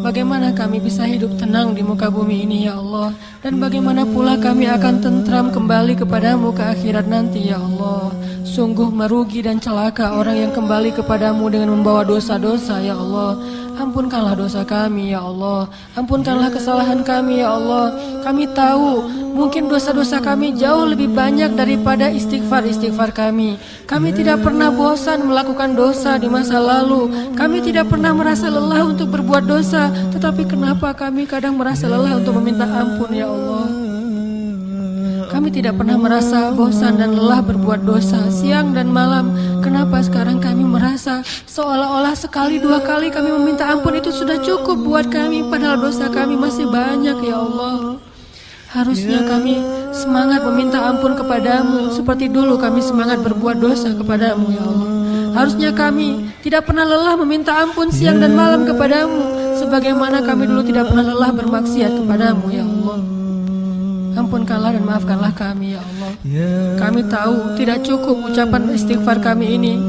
Speaker 1: bagaimana kami bisa hidup tenang di muka bumi ini ya Allah? Dan bagaimana pula kami akan tentram kembali kepadamu ke akhirat nanti ya Allah? Sungguh merugi dan celaka orang yang kembali kepadamu dengan membawa dosa-dosa ya Allah. Ampunkanlah dosa kami ya Allah. Ampunkanlah kesalahan kami ya Allah. Kami tahu mungkin dosa-dosa kami jauh lebih banyak daripada istighfar-istighfar kami. Kami tidak pernah bosan melakukan dosa di masa lalu. Kami tidak pernah merasa lelah untuk berbuat dosa. Tetapi kenapa kami kadang merasa lelah untuk meminta ampun ya Allah? Kami tidak pernah merasa bosan dan lelah berbuat dosa siang dan malam. Kenapa sekarang kami merasa seolah-olah sekali dua kali kami meminta ampun itu sudah cukup buat kami, padahal dosa kami masih banyak ya Allah. Harusnya kami semangat meminta ampun kepadamu seperti dulu kami semangat berbuat dosa kepadamu ya Allah. Harusnya kami tidak pernah lelah meminta ampun siang dan malam kepadamu, sebagaimana kami dulu tidak pernah lelah bermaksiat kepadamu ya Allah. Ampunkanlah dan maafkanlah kami ya Allah. Kami tahu tidak cukup ucapan istighfar kami ini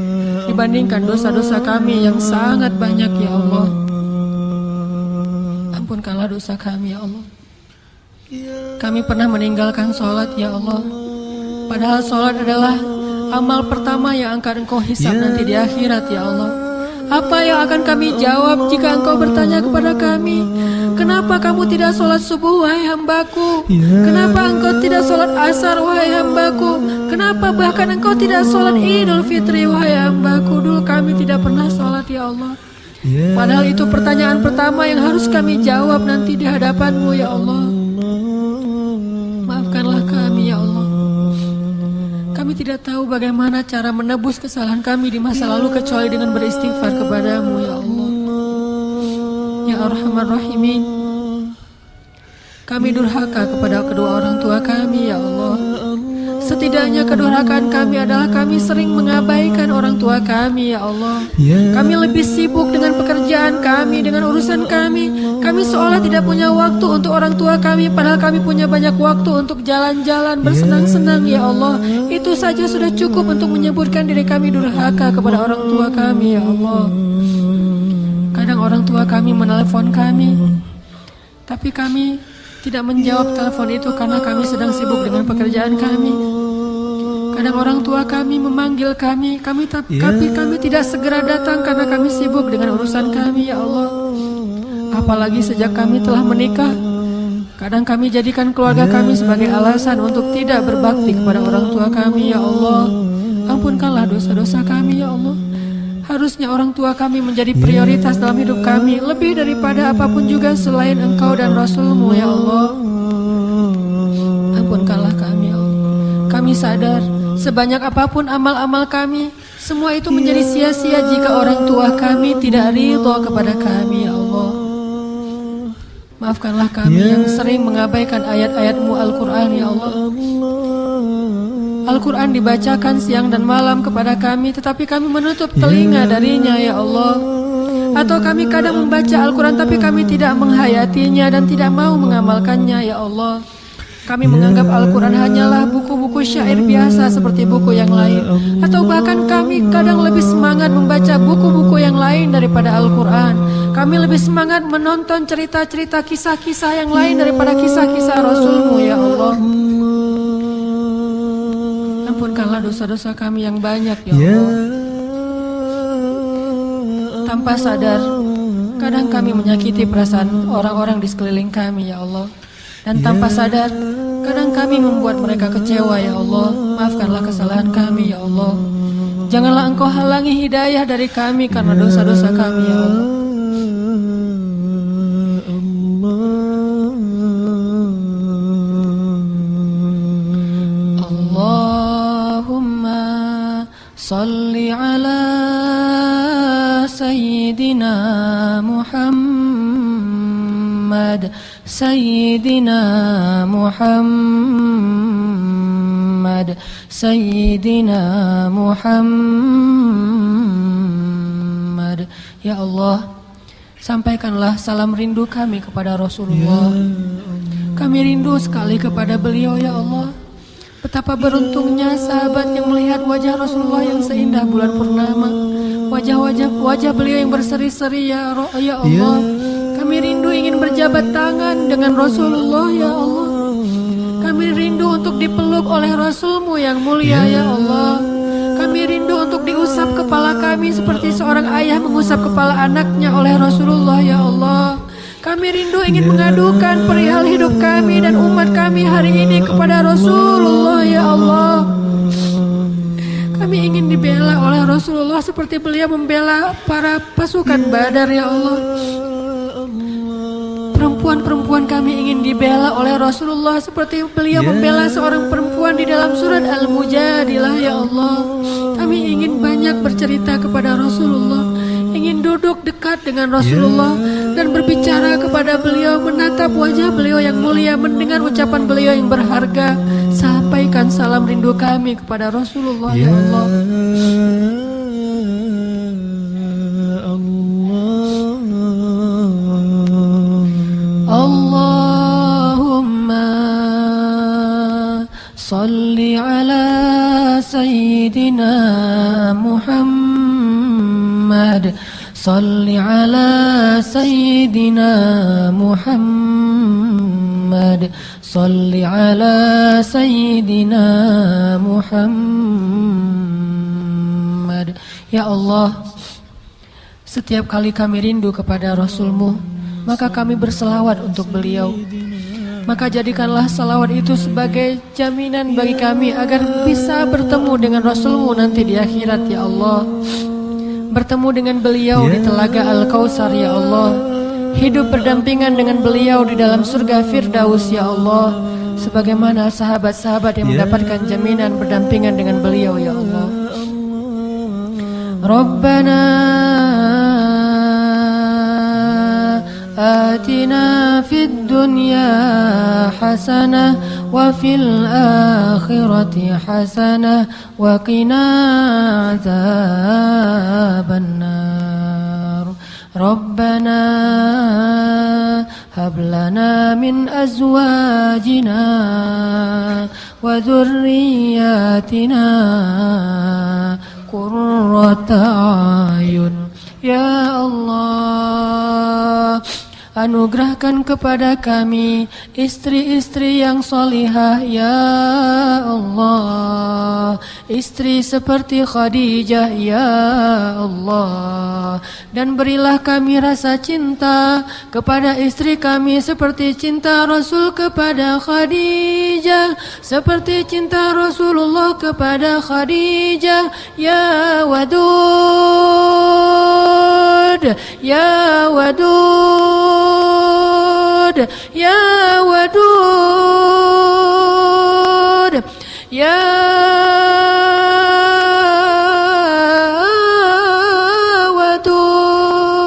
Speaker 1: dibandingkan dosa-dosa kami yang sangat banyak ya Allah. Ampunkanlah dosa kami ya Allah. Kami pernah meninggalkan sholat ya Allah, padahal sholat adalah amal pertama yang akan Engkau hisab nanti di akhirat ya Allah. Apa yang akan kami jawab jika Engkau bertanya kepada kami, kenapa Kenapa kamu tidak sholat subuh wahai hambaku? Kenapa engkau tidak sholat asar wahai hambaku? Kenapa bahkan engkau tidak sholat Idul Fitri wahai hambaku? Dulu kami tidak pernah sholat ya Allah. Padahal itu pertanyaan pertama yang harus kami jawab nanti di hadapan-Mu ya Allah. Maafkanlah kami ya Allah. Kami tidak tahu bagaimana cara menebus kesalahan kami di masa lalu kecuali dengan beristighfar kepada-Mu ya Allah. Ya Arhamar Rahimin, kami durhaka kepada kedua orang tua kami ya Allah. Setidaknya kedurhakaan kami adalah kami sering mengabaikan orang tua kami ya Allah. Kami lebih sibuk dengan pekerjaan kami, dengan urusan kami. Kami seolah tidak punya waktu untuk orang tua kami, padahal kami punya banyak waktu untuk jalan-jalan bersenang-senang ya Allah. Itu saja sudah cukup untuk menyebutkan diri kami durhaka kepada orang tua kami ya Allah. Kadang orang tua kami menelepon kami, tapi kami tidak menjawab telepon itu karena kami sedang sibuk dengan pekerjaan kami. Kadang orang tua kami memanggil kami, tapi kami tidak segera datang karena kami sibuk dengan urusan kami ya Allah. Apalagi sejak kami telah menikah, kadang kami jadikan keluarga kami sebagai alasan untuk tidak berbakti kepada orang tua kami ya Allah. Ampunkanlah dosa-dosa kami ya Allah. Harusnya orang tua kami menjadi prioritas dalam hidup kami lebih daripada apapun juga selain Engkau dan Rasul-Mu ya Allah. Ampunkanlah kami ya Allah. Kami sadar sebanyak apapun amal-amal kami, semua itu menjadi sia-sia jika orang tua kami tidak ridho kepada kami ya Allah. Maafkanlah kami yang sering mengabaikan ayat-ayat-Mu Al-Quran ya Allah. Al-Quran dibacakan siang dan malam kepada kami, tetapi kami menutup telinga darinya ya Allah. Atau kami kadang membaca Al-Quran tapi kami tidak menghayatinya dan tidak mau mengamalkannya ya Allah. Kami menganggap Al-Quran hanyalah buku-buku syair biasa seperti buku yang lain. Atau bahkan kami kadang lebih semangat membaca buku-buku yang lain daripada Al-Quran. Kami lebih semangat menonton cerita-cerita kisah-kisah yang lain daripada kisah-kisah Rasul-Mu ya Allah. Ampunkanlah dosa-dosa kami yang banyak ya Allah. Tanpa sadar, kadang kami menyakiti perasaan orang-orang di sekeliling kami ya Allah. Dan tanpa sadar, kadang kami membuat mereka kecewa ya Allah. Maafkanlah kesalahan kami ya Allah. Janganlah Engkau halangi hidayah dari kami karena dosa-dosa kami ya Allah. Allahumma salli ala Sayyidina Muhammad, Sayyidina Muhammad, Sayyidina Muhammad. Ya Allah, sampaikanlah salam rindu kami kepada Rasulullah. Kami rindu sekali kepada beliau ya Allah. Betapa beruntungnya sahabat yang melihat wajah Rasulullah yang seindah bulan purnama. Wajah beliau yang berseri-seri ya Allah. Kami rindu ingin berjabat tangan dengan Rasulullah ya Allah. Kami rindu untuk dipeluk oleh Rasul-Mu yang mulia ya Allah. Kami rindu untuk diusap kepala kami seperti seorang ayah mengusap kepala anaknya oleh Rasulullah ya Allah. Kami rindu ingin mengadukan perihal hidup kami dan umat kami hari ini kepada Rasulullah ya Allah. Kami ingin dibela oleh Rasulullah seperti beliau membela para pasukan Badar ya Allah. Perempuan-perempuan kami ingin dibela oleh Rasulullah seperti beliau membela seorang perempuan di dalam surat Al-Mujadilah ya Allah. Kami ingin banyak bercerita kepada Rasulullah, ingin duduk dekat dengan Rasulullah dan berbicara kepada beliau, menatap wajah beliau yang mulia, mendengar ucapan beliau yang berharga. Sampaikan salam rindu kami kepada Rasulullah ya Allah. Allahumma salli ala Sayyidina Muhammad, salli ala Sayyidina Muhammad, salli ala Sayyidina Muhammad. Ya Allah, setiap kali kami rindu kepada Rasul-Mu, maka kami berselawat untuk beliau. Maka jadikanlah salawat itu sebagai jaminan bagi kami agar bisa bertemu dengan Rasulmu nanti di akhirat ya Allah. Bertemu dengan beliau di telaga Al-Kautsar ya Allah. Hidup berdampingan dengan beliau di dalam surga Firdaus ya Allah. Sebagaimana sahabat-sahabat yang mendapatkan jaminan berdampingan dengan beliau ya Allah. Rabbana آتنا في الدنيا حسنة وفي الآخرة حسنة وقنا عذاب النار ربنا هب لنا من أزواجنا وذرياتنا قرة أعين Ya Allah, anugerahkan kepada kami istri-istri yang solihah ya Allah, istri seperti Khadijah ya Allah, dan berilah kami rasa cinta kepada istri kami seperti cinta Rasul kepada Khadijah, seperti cinta Rasulullah kepada Khadijah ya Wadud, ya Wadud, ya Wadud, ya Wadud,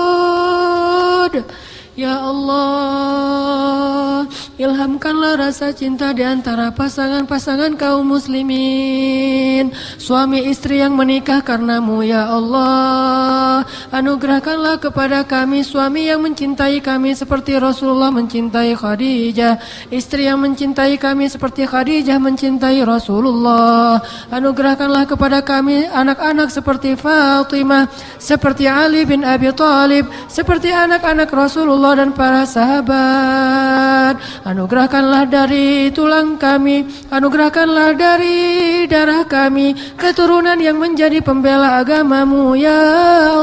Speaker 1: ya Allah, ilhamkanlah rasa cinta di antara pasangan-pasangan kaum muslimin, suami istri yang menikah karenamu ya Allah. Anugerahkanlah kepada kami suami yang mencintai kami seperti Rasulullah mencintai Khadijah, istri yang mencintai kami seperti Khadijah mencintai Rasulullah. Anugerahkanlah kepada kami anak-anak seperti Fatimah, seperti Ali bin Abi Thalib, seperti anak-anak Rasulullah dan para sahabat. Anugerahkanlah dari tulang kami, anugerahkanlah dari darah kami keturunan yang menjadi pembela agamamu ya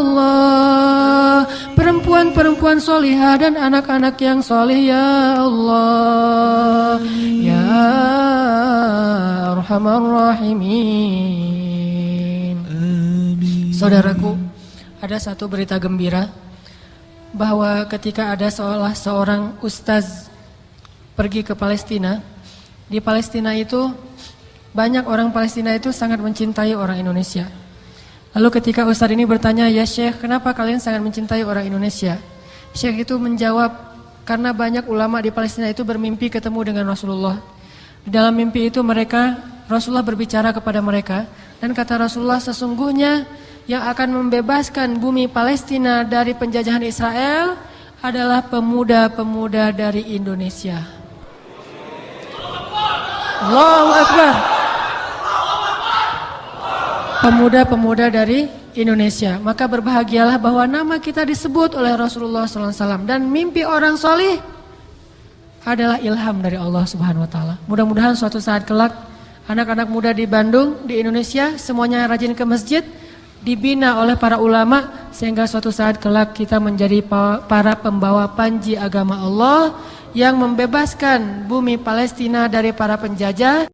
Speaker 1: Allah, perempuan-perempuan solihah dan anak-anak yang solih ya Allah ya Arhamar Rahimin. Saudaraku, ada satu berita gembira bahwa ketika ada seorang ustaz pergi ke Palestina, di Palestina itu banyak orang Palestina itu sangat mencintai orang Indonesia. Lalu ketika ustaz ini bertanya, ya Syekh, kenapa kalian sangat mencintai orang Indonesia? Syekh itu menjawab, karena banyak ulama di Palestina itu bermimpi ketemu dengan Rasulullah. Di dalam mimpi itu Rasulullah berbicara kepada mereka, dan kata Rasulullah, sesungguhnya yang akan membebaskan bumi Palestina dari penjajahan Israel adalah pemuda-pemuda dari Indonesia. Allahu Akbar. Pemuda-pemuda dari Indonesia. Maka berbahagialah bahwa nama kita disebut oleh Rasulullah SAW. Dan mimpi orang solih adalah ilham dari Allah Subhanahu Wa Taala. Mudah-mudahan suatu saat kelak anak-anak muda di Bandung, di Indonesia, semuanya rajin ke masjid, dibina oleh para ulama, sehingga suatu saat kelak kita menjadi para pembawa panji agama Allah yang membebaskan bumi Palestina dari para penjajah.